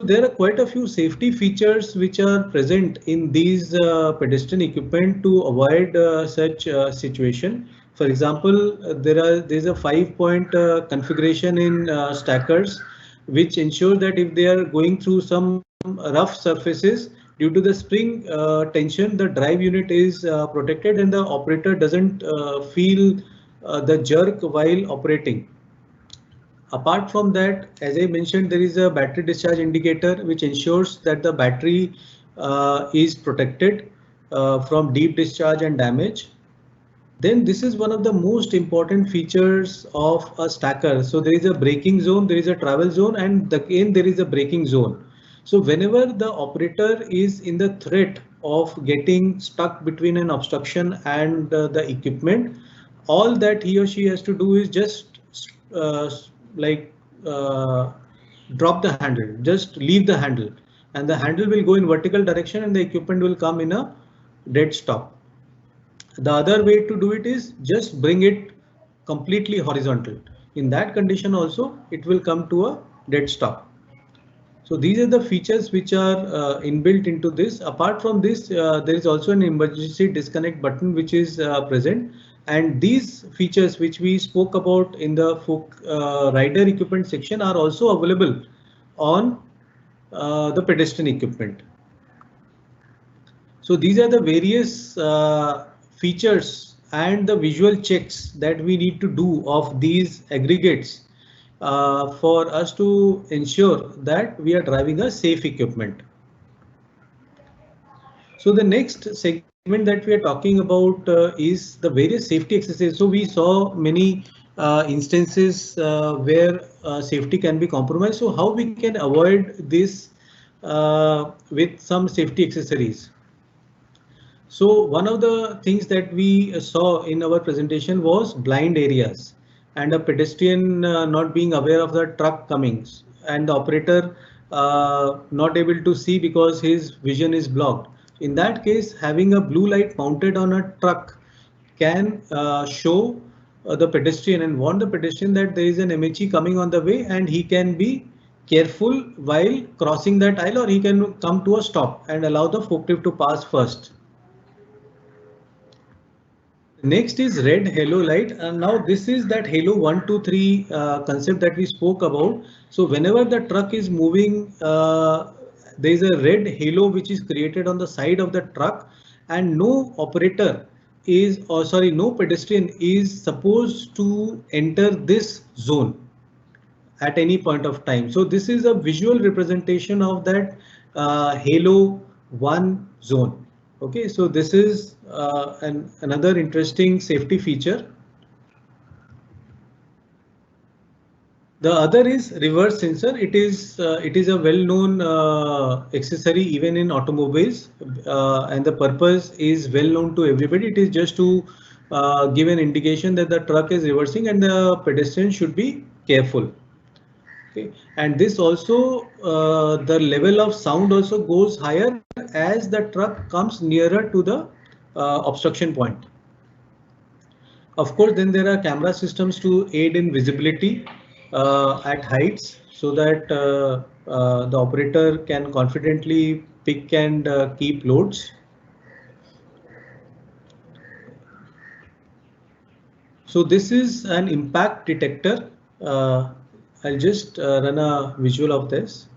Speaker 3: There are quite a few safety features which are present in these pedestrian equipment to avoid such situation. For example, there's a 5-point configuration in stackers, which ensures that if they are going through some rough surfaces, due to the spring tension, the drive unit is protected and the operator doesn't feel the jerk while operating. Apart from that, as I mentioned, there is a battery discharge indicator which ensures that the battery is protected from deep discharge and damage. Then this is one of the most important features of a stacker. So there is a braking zone, there is a travel zone, and again there is a braking zone. So whenever the operator is in the threat of getting stuck between an obstruction and the equipment, all that he or she has to do is just drop the handle, just leave the handle, and the handle will go in vertical direction and the equipment will come in a dead stop. The other way to do it is just bring it completely horizontal. In that condition also, it will come to a dead stop. So these are the features which are inbuilt into this. Apart from this, there is also an emergency disconnect button which is present. And these features which we spoke about in the rider equipment section are also available on the pedestrian equipment. So these are the various features and the visual checks that we need to do of these aggregates for us to ensure that we are driving a safe equipment. So the next segment that we are talking about is the various safety exercises. So we saw many instances where safety can be compromised. So how we can avoid this with some safety accessories. So one of the things that we saw in our presentation was blind areas and a pedestrian not being aware of the truck coming and the operator not able to see because his vision is blocked. In that case, having a blue light mounted on a truck can show the pedestrian and warn the pedestrian that there is an MHE coming on the way and he can be careful while crossing that aisle, or he can come to a stop and allow the forklift to pass first. Next is red halo light, and now this is that halo 1, 2, 3 concept that we spoke about. So whenever the truck is moving, there is a red halo which is created on the side of the truck, and no operator is, or sorry, no pedestrian is supposed to enter this zone. at any point of time. So this is a visual representation of that Halo 1 zone. Okay, so this is another interesting safety feature. The other is reverse sensor. It is a well-known accessory even in automobiles, and the purpose is well known to everybody. It is just to give an indication that the truck is reversing and the pedestrian should be careful. Okay, and this also the level of sound also goes higher as the truck comes nearer to the obstruction point. Of course, then there are camera systems to aid in visibility at heights so that the operator can confidently pick and keep loads. So this is an impact detector. I'll just run a visual of this.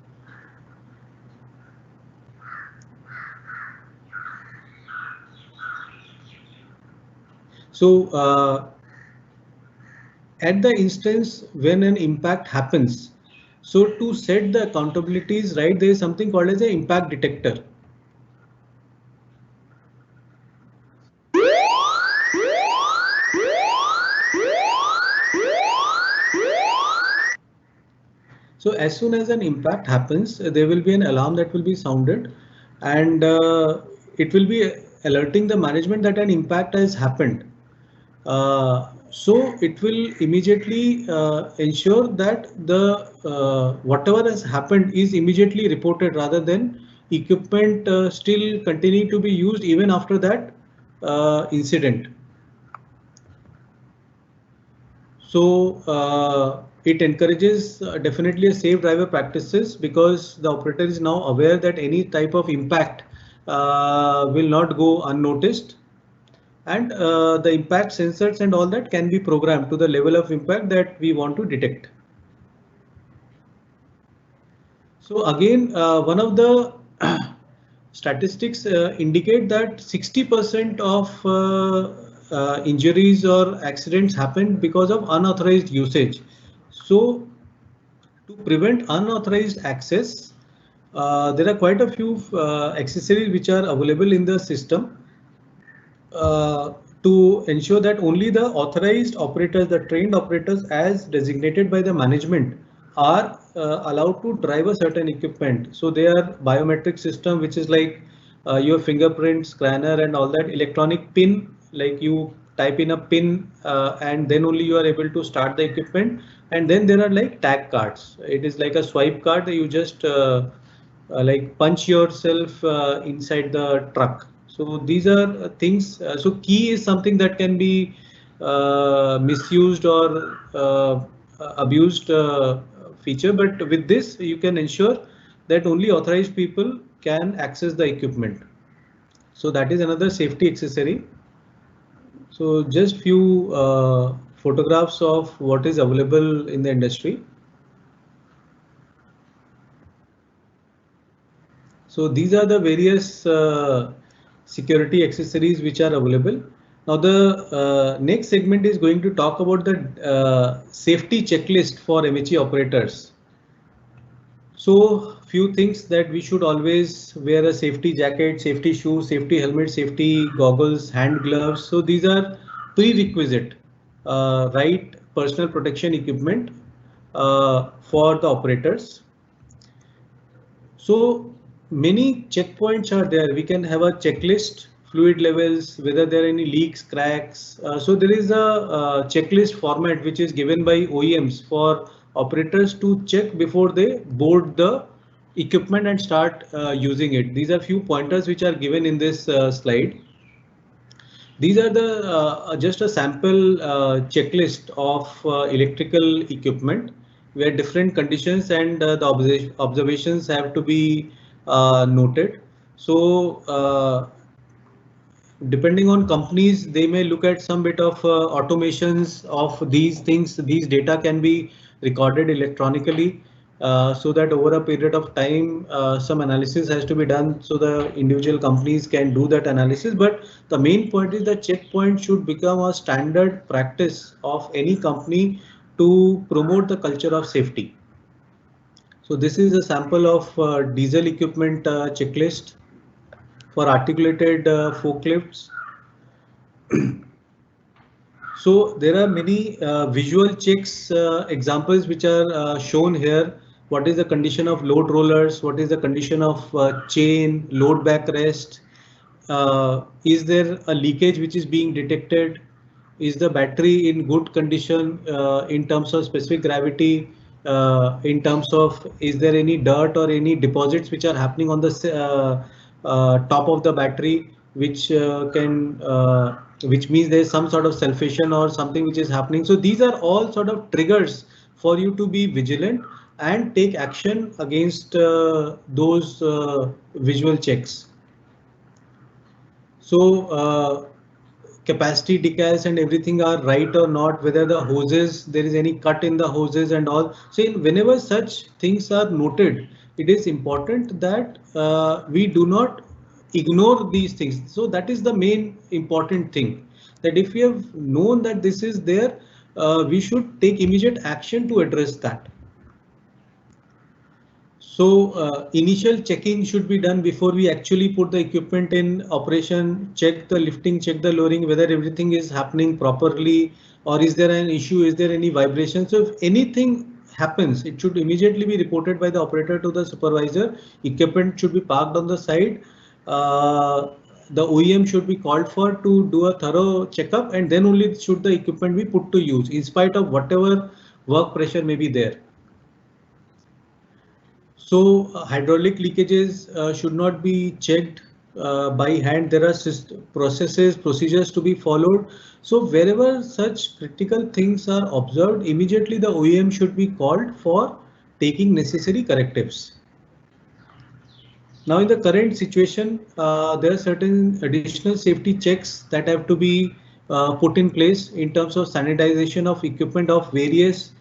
Speaker 3: So at the instance when an impact happens, so to set the accountabilities right, there is something called as an impact detector. So as soon as an impact happens, there will be an alarm that will be sounded, and it will be alerting the management that an impact has happened. So it will immediately ensure that the whatever has happened is immediately reported rather than equipment still continue to be used even after that incident. So it encourages definitely a safe driver practices because the operator is now aware that any type of impact will not go unnoticed, and the impact sensors and all that can be programmed to the level of impact that we want to detect. So again, one of the statistics indicate that 60% of injuries or accidents happen because of unauthorized usage. So to prevent unauthorized access, there are quite a few accessories which are available in the system to ensure that only the authorized operators, the trained operators as designated by the management, are allowed to drive a certain equipment. So they are biometric system, which is like your fingerprint scanner and all that, electronic pin, like you type in a pin and then only you are able to start the equipment. And then there are like tag cards. It is like a swipe card that you just like punch yourself inside the truck. So these are things. So key is something that can be misused or abused feature, but with this you can ensure that only authorized people can access the equipment. So that is another safety accessory. So just few photographs of what is available in the industry. So these are the various security accessories which are available. Now the next segment is going to talk about the safety checklist for MHE operators. So few things that we should always wear: a safety jacket, safety shoes, safety helmet, safety goggles, hand gloves. So these are prerequisite, right, personal protection equipment for the operators. So many checkpoints are there. We can have a checklist, fluid levels, whether there are any leaks, cracks. So there is a checklist format which is given by OEMs for operators to check before they board the equipment and start using it. These are few pointers which are given in this slide. These are the just a sample checklist of electrical equipment where different conditions and the observations have to be noted. So depending on companies, they may look at some bit of automations of these things. These data can be recorded electronically so that over a period of time some analysis has to be done so the individual companies can do that analysis. But the main point is that checkpoint should become a standard practice of any company to promote the culture of safety. So this is a sample of diesel equipment checklist for articulated forklifts. So there are many visual checks examples which are shown here. What is the condition of load rollers? What is the condition of chain, load backrest? Is there a leakage which is being detected? Is the battery in good condition in terms of specific gravity? In terms of, is there any dirt or any deposits which are happening on the top of the battery, which which means there's some sort of sulfation or something which is happening. So these are all sort of triggers for you to be vigilant and take action against those visual checks. So capacity decals and everything are right or not, whether the hoses, there is any cut in the hoses and all. So whenever such things are noted, it is important that we do not ignore these things. So that is the main important thing, that if we have known that this is there, we should take immediate action to address that. So initial checking should be done before we actually put the equipment in operation, check the lifting, check the lowering, whether everything is happening properly, or is there an issue, is there any vibration. So if anything happens, it should immediately be reported by the operator to the supervisor. Equipment should be parked on the side. The OEM should be called for to do a thorough checkup, and then only should the equipment be put to use, in spite of whatever work pressure may be there. So hydraulic leakages should not be checked by hand. There are procedures to be followed. So wherever such critical things are observed, immediately the OEM should be called for taking necessary correctives. Now in the current situation, there are certain additional safety checks that have to be put in place in terms of sanitization of equipment of various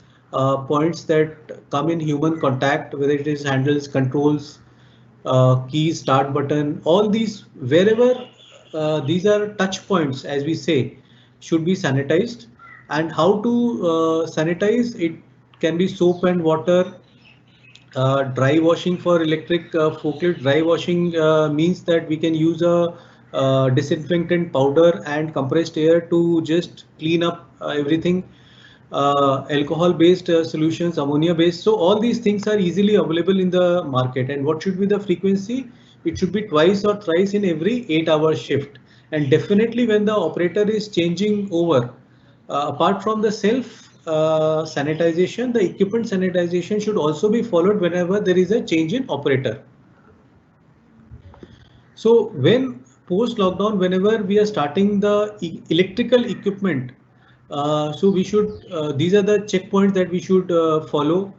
Speaker 3: points that come in human contact, whether it is handles, controls, keys, start button, all these, wherever these are touch points, as we say, should be sanitized. And how to sanitize it can be soap and water. Dry washing for electric forklift. Dry washing means that we can use a disinfectant powder and compressed air to just clean up everything. Alcohol based solutions, ammonia based. So all these things are easily available in the market. And what should be the frequency? It should be twice or thrice in every 8-hour shift. And definitely when the operator is changing over, apart from the self sanitization, the equipment sanitization should also be followed whenever there is a change in operator. So when post lockdown, whenever we are starting the electrical equipment, so we should, these are the checkpoints that we should follow.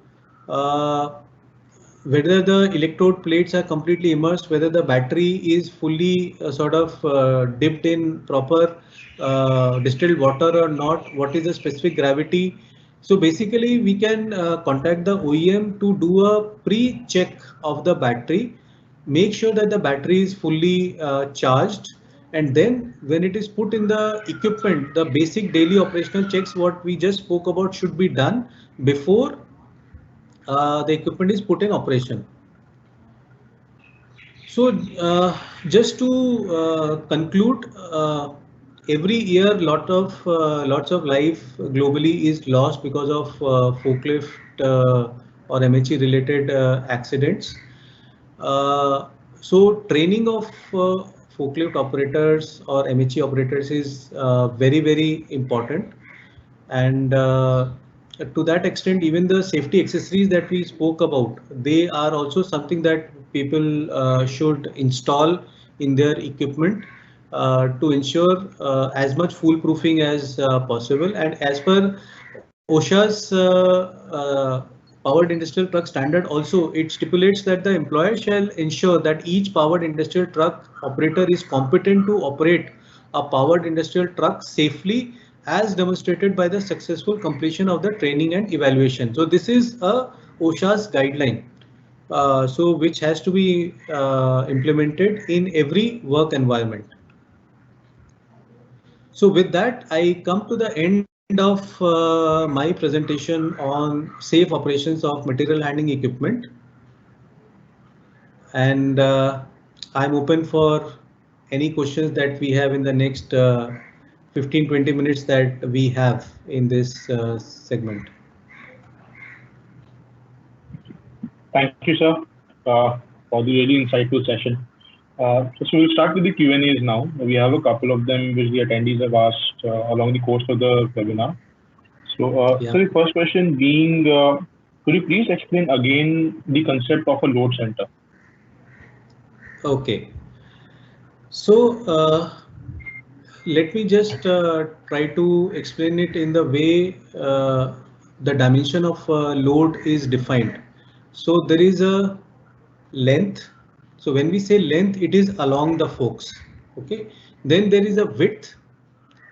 Speaker 3: Whether the electrode plates are completely immersed, whether the battery is fully sort of dipped in proper distilled water or not, what is the specific gravity. So basically we can contact the OEM to do a pre-check of the battery, make sure that the battery is fully charged, and then when it is put in the equipment, the basic daily operational checks what we just spoke about should be done before the equipment is put in operation. So just to conclude, every year lots of life globally is lost because of forklift or MHE related accidents. So training of forklift operators or MHE operators is very important, and to that extent even the safety accessories that we spoke about, they are also something that people should install in their equipment to ensure as much foolproofing as possible. And as per OSHA's powered industrial truck standard, also it stipulates that the employer shall ensure that each powered industrial truck operator is competent to operate a powered industrial truck safely, as demonstrated by the successful completion of the training and evaluation. So this is a OSHA's guideline, so which has to be implemented in every work environment. So with that, I come to the end End of my presentation on safe operations of material handling equipment, and I'm open for any questions that we have in the next 15-20 minutes that we have in this segment.
Speaker 1: Thank you, sir, for the really insightful session. So we'll start with the Q&As now. We have a couple of them which the attendees have asked along the course of the webinar. So,
Speaker 3: Yeah.
Speaker 1: so the first question being, could you please explain again the concept of a load center?
Speaker 3: Okay. So let me just try to explain it in the way the dimension of load is defined. So there is a length. So when we say length, it is along the forks. Okay. Then there is a width,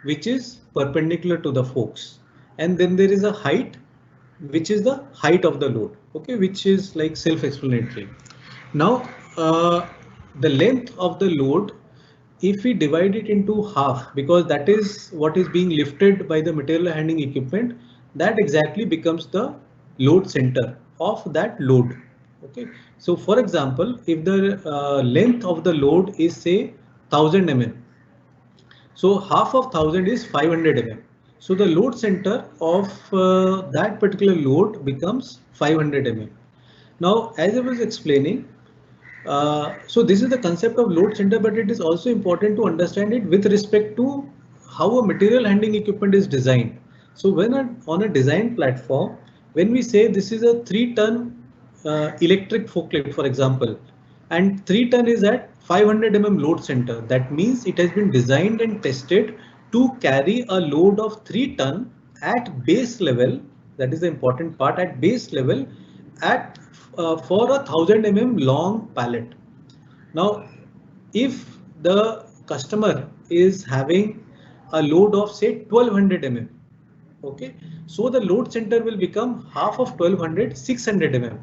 Speaker 3: which is perpendicular to the forks. And then there is a height, which is the height of the load. Okay, which is like self-explanatory. Now, the length of the load, if we divide it into half, because that is what is being lifted by the material handling equipment, that exactly becomes the load center of that load. Okay, so for example, if the length of the load is say 1000 mm, so half of 1000 is 500 mm. So the load center of that particular load becomes 500 mm. Now, as I was explaining, so this is the concept of load center, but it is also important to understand it with respect to how a material handling equipment is designed. So when on a design platform, when we say this is a 3-ton electric forklift, for example, and 3-ton is at 500 mm load center, that means it has been designed and tested to carry a load of 3-ton at base level. That is the important part, at base level at for a 1000 mm long pallet. Now, if the customer is having a load of say 1200 mm, okay, so the load center will become half of 1200, 600 mm.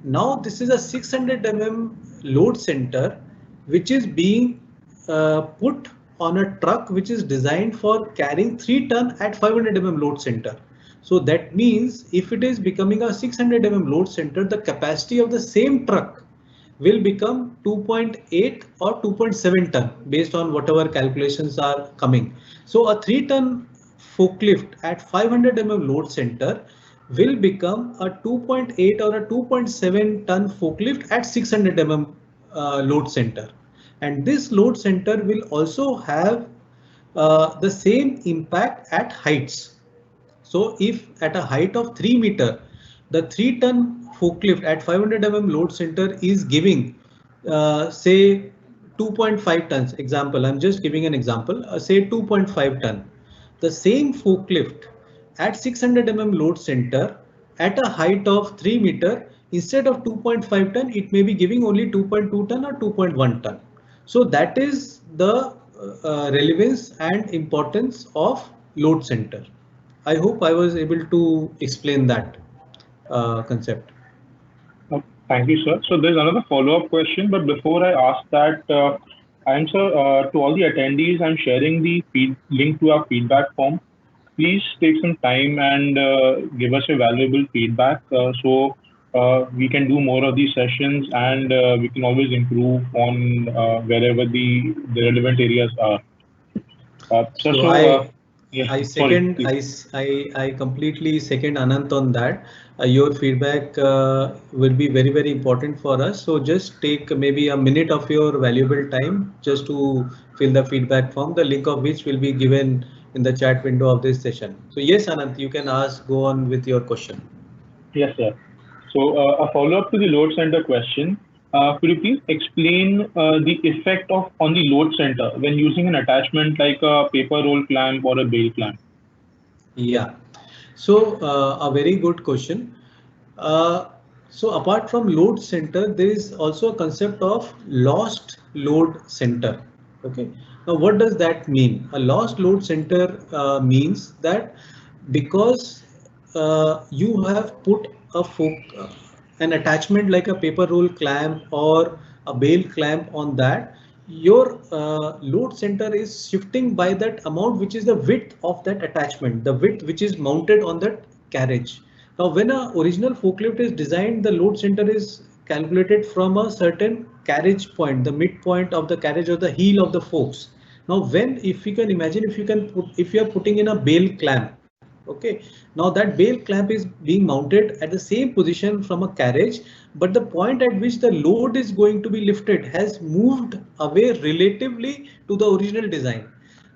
Speaker 3: Now this is a 600 mm load center which is being put on a truck which is designed for carrying 3-ton at 500 mm load center. So that means if it is becoming a 600 mm load center, the capacity of the same truck will become 2.8 or 2.7 ton based on whatever calculations are coming. So a 3-ton forklift at 500 mm load center will become a 2.8 or a 2.7 ton forklift at 600 mm load center. And this load center will also have the same impact at heights. So if at a height of 3 meter, the 3-ton forklift at 500 mm load center is giving say 2.5 tons. Example, I'm just giving an example, say 2.5 ton. The same forklift at 600 mm load center at a height of 3 meter, instead of 2.5 ton, it may be giving only 2.2 ton or 2.1 ton. So that is the relevance and importance of load center. I hope I was able to explain that concept.
Speaker 1: Thank you, sir. So there's another follow-up question, but before I ask that, to all the attendees, I'm sharing the link to our feedback form. Please take some time and give us your valuable feedback so we can do more of these sessions, and we can always improve on wherever the relevant areas are.
Speaker 3: I second, I completely second Anant on that. Your feedback will be very, very important for us. So just take maybe a minute of your valuable time just to fill the feedback form, the link of which will be given in the chat window of this session. So yes, Anant, you can go on with your question.
Speaker 1: Yes, sir. So a follow-up to the load center question. Could you please explain the effect on the load center when using an attachment like a paper roll clamp or a bail clamp?
Speaker 3: Yeah, so a very good question. So apart from load center, there is also a concept of lost load center. Okay, now what does that mean? A lost load center means that because you have put an attachment like a paper roll clamp or a bail clamp on that, your load center is shifting by that amount, which is the width of that attachment, the width which is mounted on that carriage. Now, when a original forklift is designed, the load center is calculated from a certain carriage point, the midpoint of the carriage or the heel of the forks. Now, if you can imagine, if you are putting in a bale clamp, okay, now that bale clamp is being mounted at the same position from a carriage, but the point at which the load is going to be lifted has moved away relatively to the original design.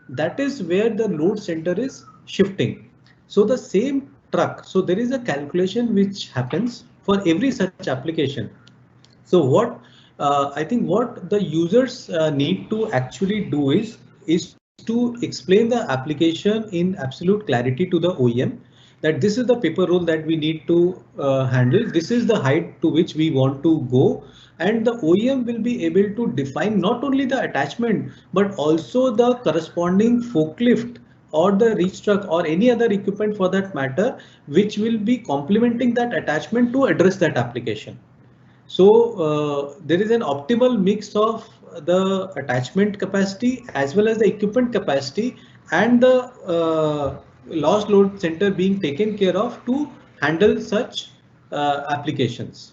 Speaker 3: That is where the load center is shifting. So the same truck, so there is a calculation which happens for every such application. So what I think what the users need to actually do is to explain the application in absolute clarity to the OEM, that this is the paper roll that we need to handle. This is the height to which we want to go, and the OEM will be able to define not only the attachment but also the corresponding forklift or the reach truck or any other equipment for that matter, which will be complementing that attachment to address that application. So there is an optimal mix of the attachment capacity as well as the equipment capacity and the loss load center being taken care of to handle such applications.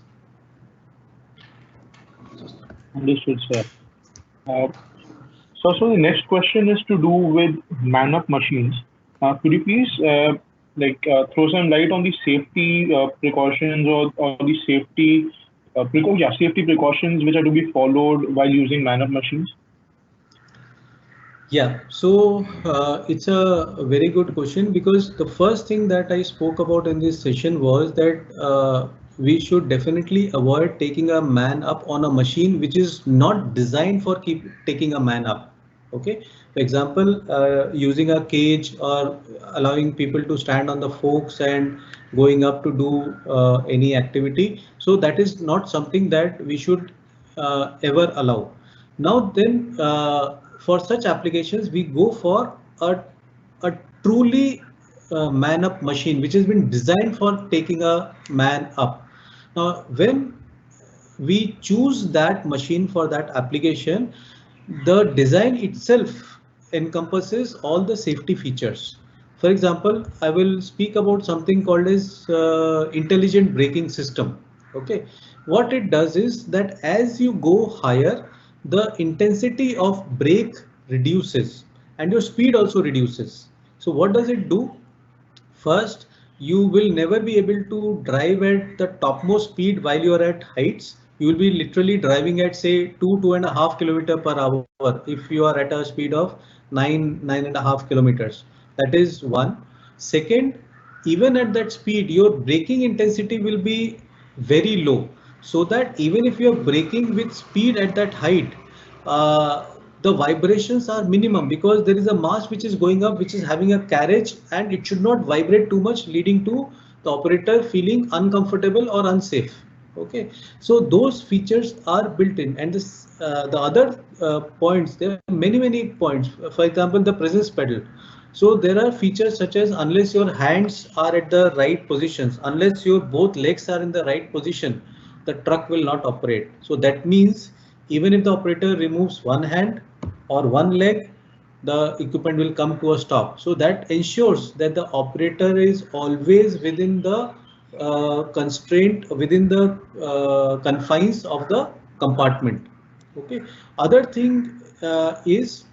Speaker 1: Understood, sir. So the next question is to do with man-up machines. Could you please throw some light on the safety precautions or the safety safety precautions which are to be followed while using man-up machines?
Speaker 3: Yeah, so it's a very good question, because the first thing that I spoke about in this session was that we should definitely avoid taking a man up on a machine which is not designed for taking a man up. Okay, for example, using a cage or allowing people to stand on the forks and going up to do any activity. So that is not something that we should ever allow. Now then, for such applications, we go for a truly man up machine, which has been designed for taking a man up. Now, when we choose that machine for that application, the design itself encompasses all the safety features. For example, I will speak about something called as intelligent braking system. Okay, what it does is that as you go higher, the intensity of brake reduces and your speed also reduces. So what does it do? First, you will never be able to drive at the topmost speed while you are at heights. You will be literally driving at say 2.5 kilometers per hour if you are at a speed of 9.5 kilometers. That is one. Second, even at that speed, your braking intensity will be very low, so that even if you are braking with speed at that height, the vibrations are minimum, because there is a mass which is going up, which is having a carriage, and it should not vibrate too much, leading to the operator feeling uncomfortable or unsafe. Okay, so those features are built in, and the other points, there are many points. For example, the presence pedal. So there are features such as, unless your hands are at the right positions, unless your both legs are in the right position, the truck will not operate. So that means even if the operator removes one hand or one leg, the equipment will come to a stop. So that ensures that the operator is always within the constraint, within the confines of the compartment. Okay. Other thing is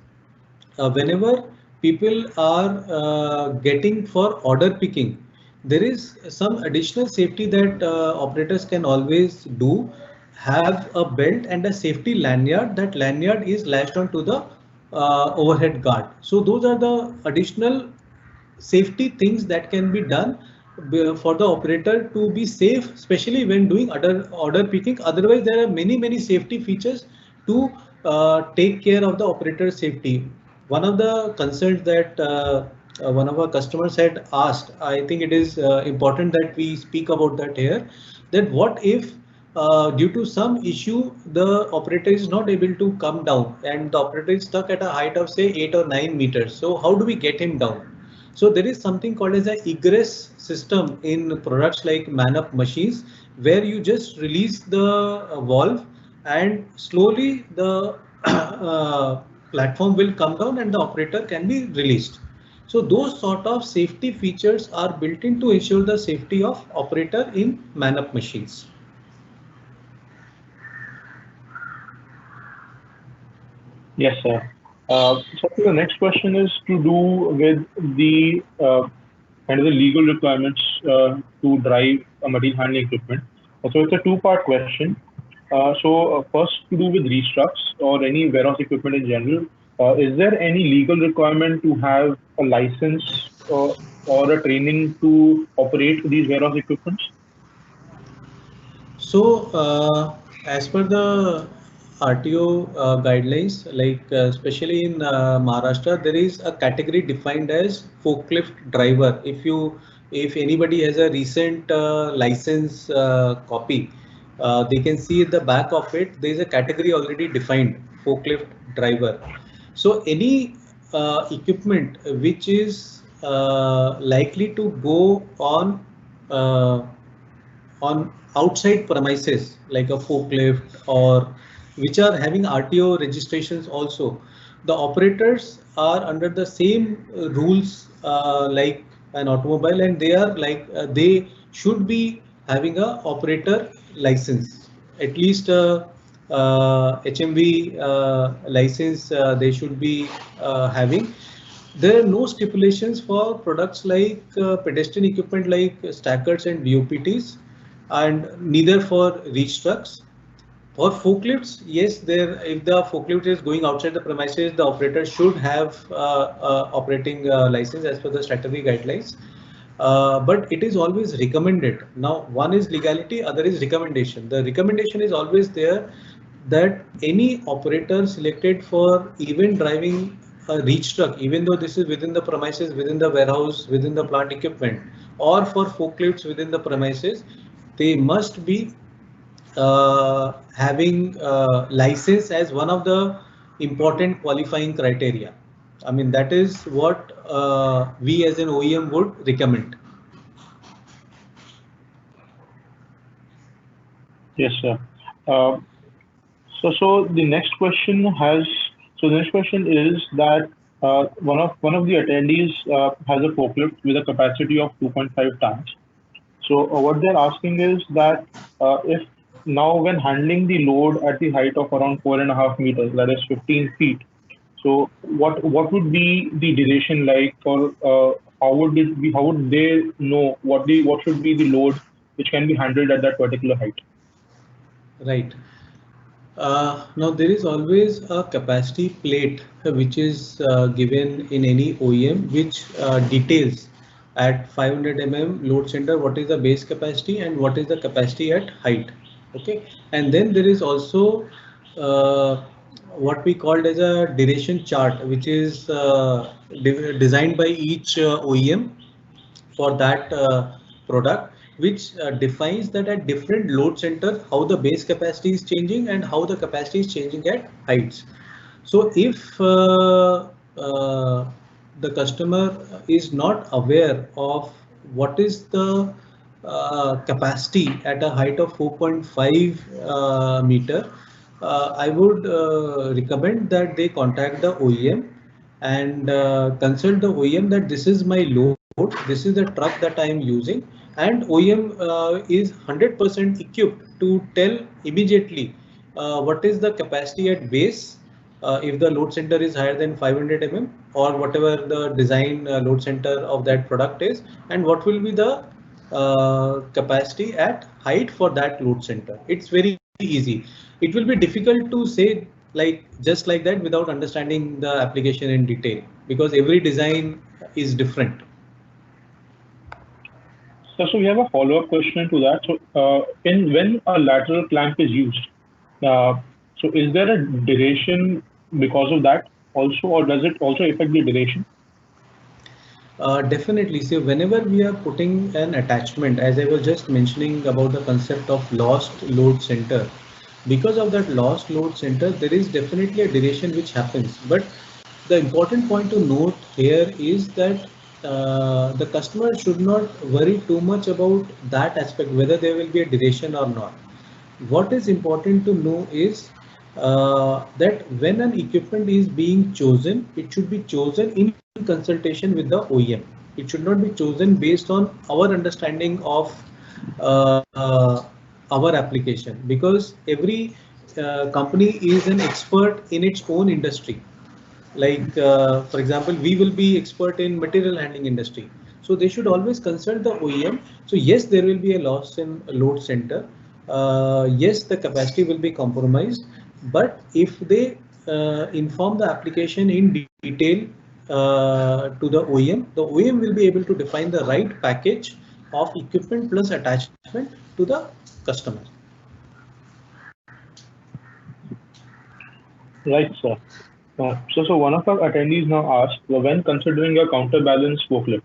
Speaker 3: whenever people are getting for order picking, there is some additional safety that operators can always do. Have a belt and a safety lanyard. That lanyard is latched onto the overhead guard. So those are the additional safety things that can be done for the operator to be safe, especially when doing order picking. Otherwise, there are many safety features to take care of the operator's safety. One of the concerns that one of our customers had asked, I think it is important that we speak about that here, that what if due to some issue the operator is not able to come down and the operator is stuck at a height of say 8 or 9 meters. So how do we get him down? So there is something called as an egress system in products like man-up machines, where you just release the valve and slowly the platform will come down and the operator can be released. So those sort of safety features are built in to ensure the safety of operator in man-up machines.
Speaker 1: Yes, sir. So the next question is to do with the kind of the legal requirements to drive a material handling equipment. So it's a two-part question. First, to do with restructs or any warehouse equipment in general, is there any legal requirement to have a license or a training to operate these warehouse equipments?
Speaker 3: So as per the RTO guidelines, like especially in Maharashtra, there is a category defined as forklift driver. If anybody has a recent license copy, they can see at the back of it, there is a category already defined, forklift driver. So any equipment which is likely to go uh, on outside premises like a forklift or which are having RTO registrations also, the operators are under the same rules like an automobile, and they are like they should be having a operator license, at least HMV license they should be having. There are no stipulations for products like pedestrian equipment like stackers and BOPTs, and neither for reach trucks. For forklifts, yes, there if the forklift is going outside the premises, the operator should have operating license as per the statutory guidelines. But it is always recommended. Now, one is legality, other is recommendation. The recommendation is always there that any operator selected for even driving a reach truck, even though this is within the premises, within the warehouse, within the plant equipment, or for forklifts within the premises, they must be having license as one of the important qualifying criteria. I mean, that is what we as an OEM would recommend.
Speaker 1: Yes, sir. Uh, so the next question has so the next question is that one of the attendees has a forklift with a capacity of 2.5 tons. So what they're asking is that if now when handling the load at the height of around 4.5 meters, that is 15 feet, so what would be the duration like, or how would it be? How would they know what should be the load which can be handled at that particular height?
Speaker 3: Right. Now there is always a capacity plate which is given in any OEM which details at 500 load center what is the base capacity and what is the capacity at height. Okay, and then there is also uh, what we called as a duration chart, which is designed by each OEM for that product, which defines that at different load center how the base capacity is changing and how the capacity is changing at heights. So if the customer is not aware of what is the capacity at a height of 4.5 meter, I would recommend that they contact the OEM and consult the OEM that this is my load, this is the truck that I am using, and OEM is 100% equipped to tell immediately what is the capacity at base if the load center is higher than 500 or whatever the design load center of that product is, and what will be the capacity at height for that load center. It's very easy. It will be difficult to say like just like that without understanding the application in detail, because every design is different.
Speaker 1: So we have a follow-up question to that. So when a lateral clamp is used, uh, so is there a duration because of that also, or does it also affect the duration?
Speaker 3: Definitely. So whenever we are putting an attachment, as I was just mentioning about the concept of lost load center, because of that lost load center, there is definitely a duration which happens. But the important point to note here is that the customer should not worry too much about that aspect, whether there will be a duration or not. What is important to know is that when an equipment is being chosen, it should be chosen in consultation with the OEM. It should not be chosen based on our understanding of our application, because every company is an expert in its own industry. Like for example, we will be expert in material handling industry, so they should always consult the OEM. So yes, there will be a loss in load center. Yes, the capacity will be compromised, but if they inform the application in detail to the OEM will be able to define the right package of equipment plus attachment to the customer.
Speaker 1: Right, sir. So one of our attendees now asked, when considering a counterbalance forklift,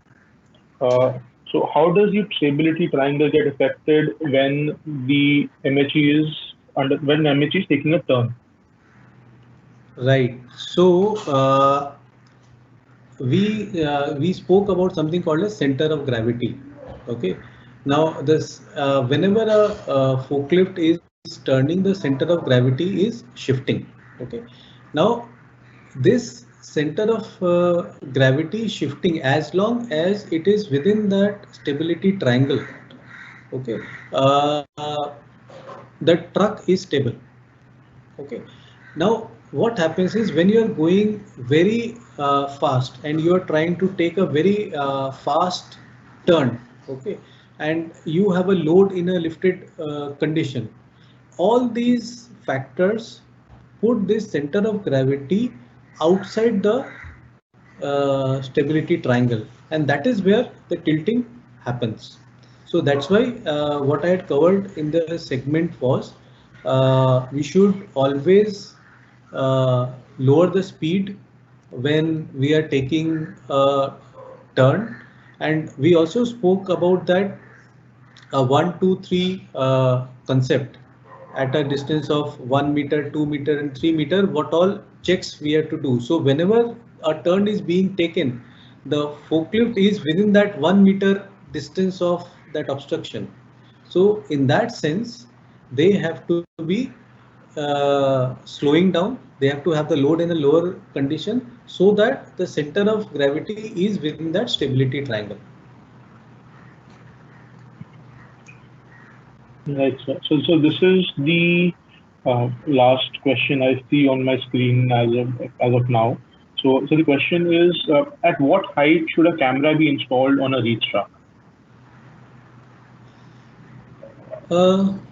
Speaker 1: so how does the stability triangle get affected when the MHE is when MHE is taking a turn?
Speaker 3: Right. So we spoke about something called a center of gravity. Okay. Now this whenever a forklift is turning, the center of gravity is shifting. Okay. Now this center of gravity shifting as long as it is within that stability triangle. Okay. The truck is stable. Okay. Now what happens is when you are going very fast and you are trying to take a very fast turn, okay, and you have a load in a lifted condition, all these factors put this center of gravity outside the stability triangle, and that is where the tilting happens. So that's why what I had covered in the segment was we should always lower the speed when we are taking a turn, and we also spoke about that 1, 2, 3 concept at a distance of 1 meter, 2 meter, and 3 meter. What all checks we have to do? So whenever a turn is being taken, the forklift is within that 1 meter distance of that obstruction. So in that sense, they have to be slowing down. They have to have the load in a lower condition so that the center of gravity is within that stability triangle.
Speaker 1: Right, sir. So this is the last question I see on my screen as of now. So the question is, at what height should a camera be installed on a reach truck?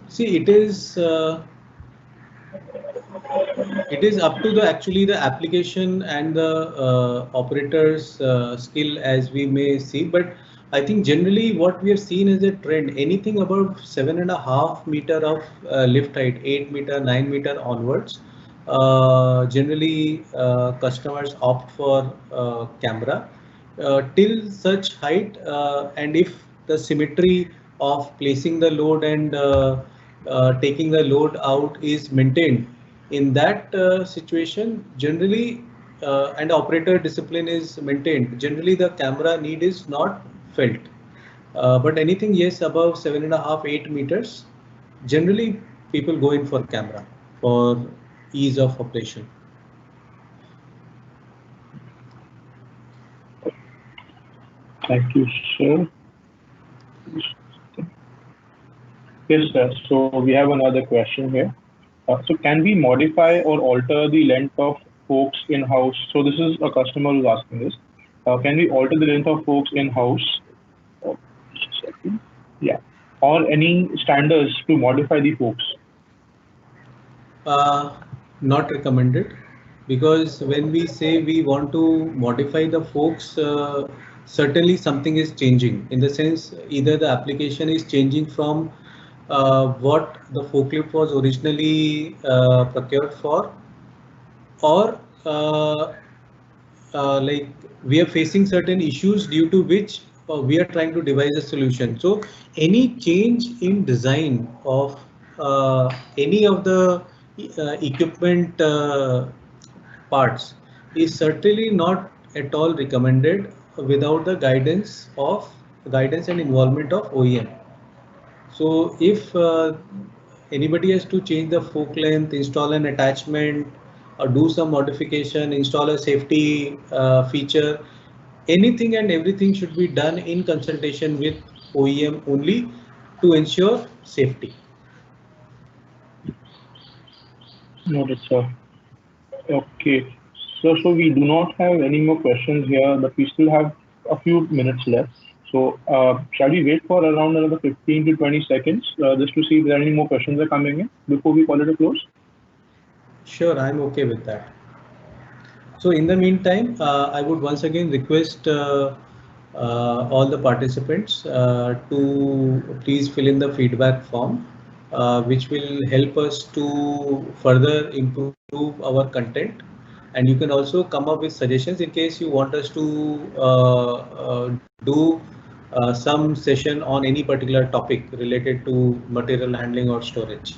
Speaker 3: See, it is up to the actually the application and the operator's skill, as we may see, but I think generally what we have seen is a trend, anything above 7.5 meter of lift height, 8 meter, 9 meter onwards, generally customers opt for camera till such height, and if the symmetry of placing the load and taking the load out is maintained, in that situation, generally, and operator discipline is maintained, generally the camera need is not felt. But anything, yes, above 7.5, 8 meters, generally people go in for camera for ease of operation.
Speaker 1: Thank you, sir. Yes, sir. So we have another question here. So can we modify or alter the length of forks in-house? So this is a customer who's asking this. Can we alter the length of forks in-house? Just a second. Yeah. Or any standards to modify the forks?
Speaker 3: Not recommended, because when we say we want to modify the forks, certainly something is changing, in the sense either the application is changing from what the forklift was originally procured for, or like we are facing certain issues due to which we are trying to devise a solution. So any change in design of any of the equipment parts is certainly not at all recommended without the guidance and involvement of OEM. So if anybody has to change the fork length, install an attachment, or do some modification, install a safety feature, anything and everything should be done in consultation with OEM only to ensure safety.
Speaker 1: Noted, sir. Okay. So we do not have any more questions here, but we still have a few minutes left. So shall we wait for around another 15 to 20 seconds just to see if there are any more questions are coming in before we call it a close? Sure,
Speaker 3: I'm okay with that. So in the meantime, I would once again request all the participants to please fill in the feedback form, which will help us to further improve our content. And you can also come up with suggestions in case you want us to do some session on any particular topic related to material handling or storage.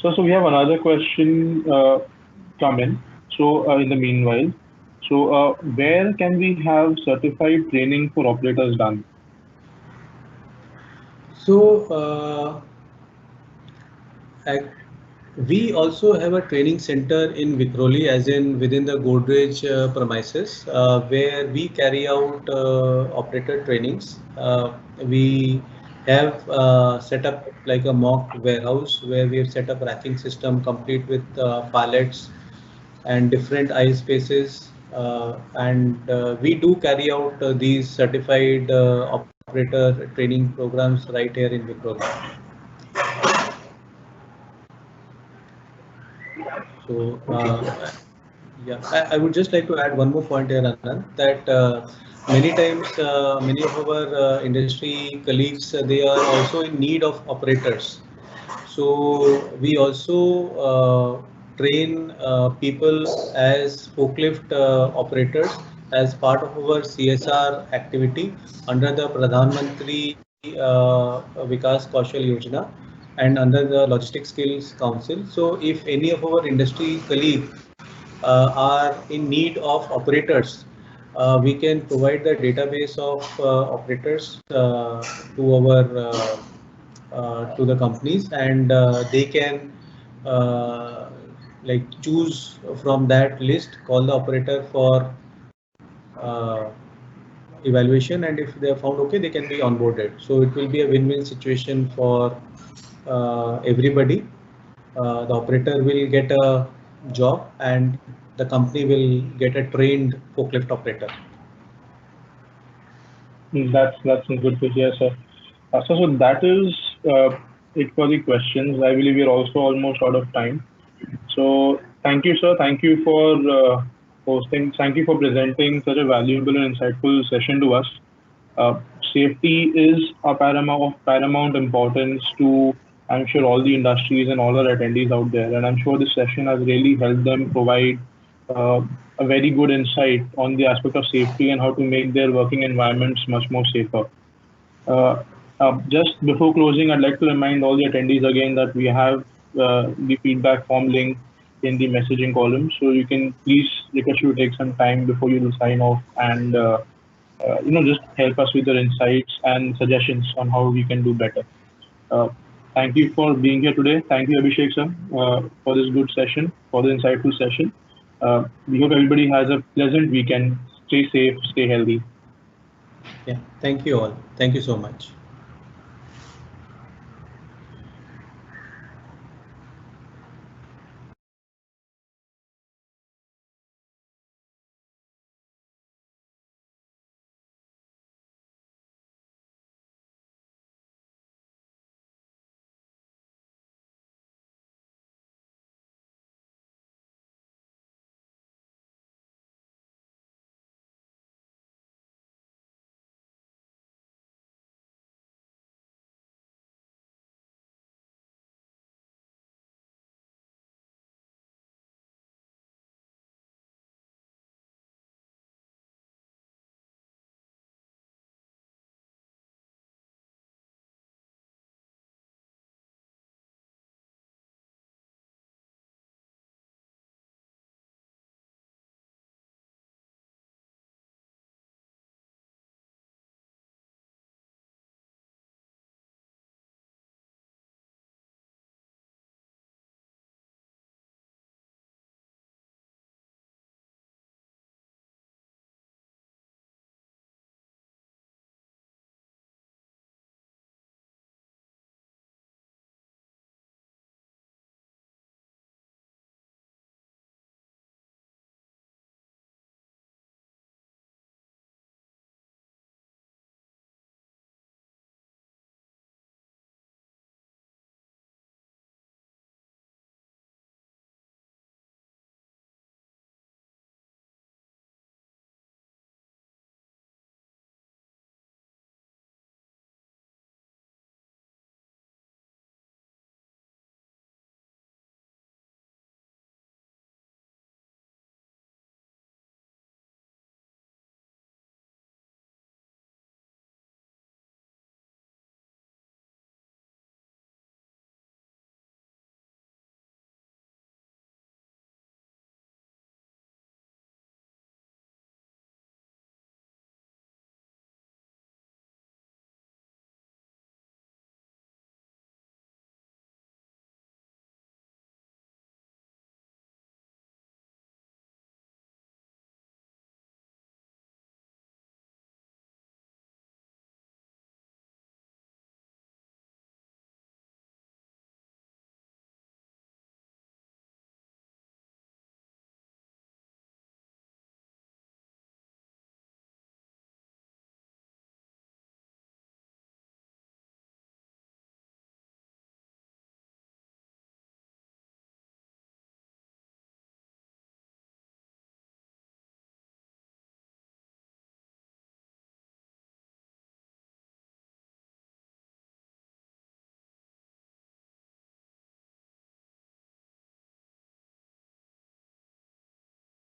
Speaker 1: So we have another question come in. So in the meanwhile, so where can we have certified training for operators done?
Speaker 3: So we also have a training center in Vikhroli, as in within the Godrej premises, where we carry out operator trainings. We have set up like a mock warehouse where we have set up racking system complete with pallets and different aisle spaces. We do carry out these certified operator training programs right here in Vikhroli. So yeah, I would just like to add one more point here, Anand, that many times many of our industry colleagues they are also in need of operators. So we also train people as forklift operators as part of our CSR activity under the Pradhan Mantri Vikas Kaushal Yojana and under the Logistics Skills Council. So if any of our industry colleagues are in need of operators, we can provide the database of operators to our to the companies, and they can like choose from that list, call the operator for evaluation, and if they are found okay, they can be onboarded. So it will be a win-win situation for everybody. The operator will get a job and the company will get a trained forklift operator.
Speaker 1: That's good to hear, sir. So that is it for the questions. I believe we're also almost out of time. So thank you, sir. Thank you for hosting. Thank you for presenting such a valuable and insightful session to us. Safety is of paramount importance to, I'm sure, all the industries and all our attendees out there. And I'm sure this session has really helped them provide a very good insight on the aspect of safety and how to make their working environments much more safer. Just before closing, I'd like to remind all the attendees again that we have the feedback form link in the messaging column. So you can please request you take some time before you sign off and just help us with your insights and suggestions on how we can do better. Thank you for being here today. Thank you, Abhishek sir, for this good session, for the insightful session. We hope everybody has a pleasant weekend. Stay safe, stay healthy.
Speaker 3: Yeah, thank you all. Thank you so much.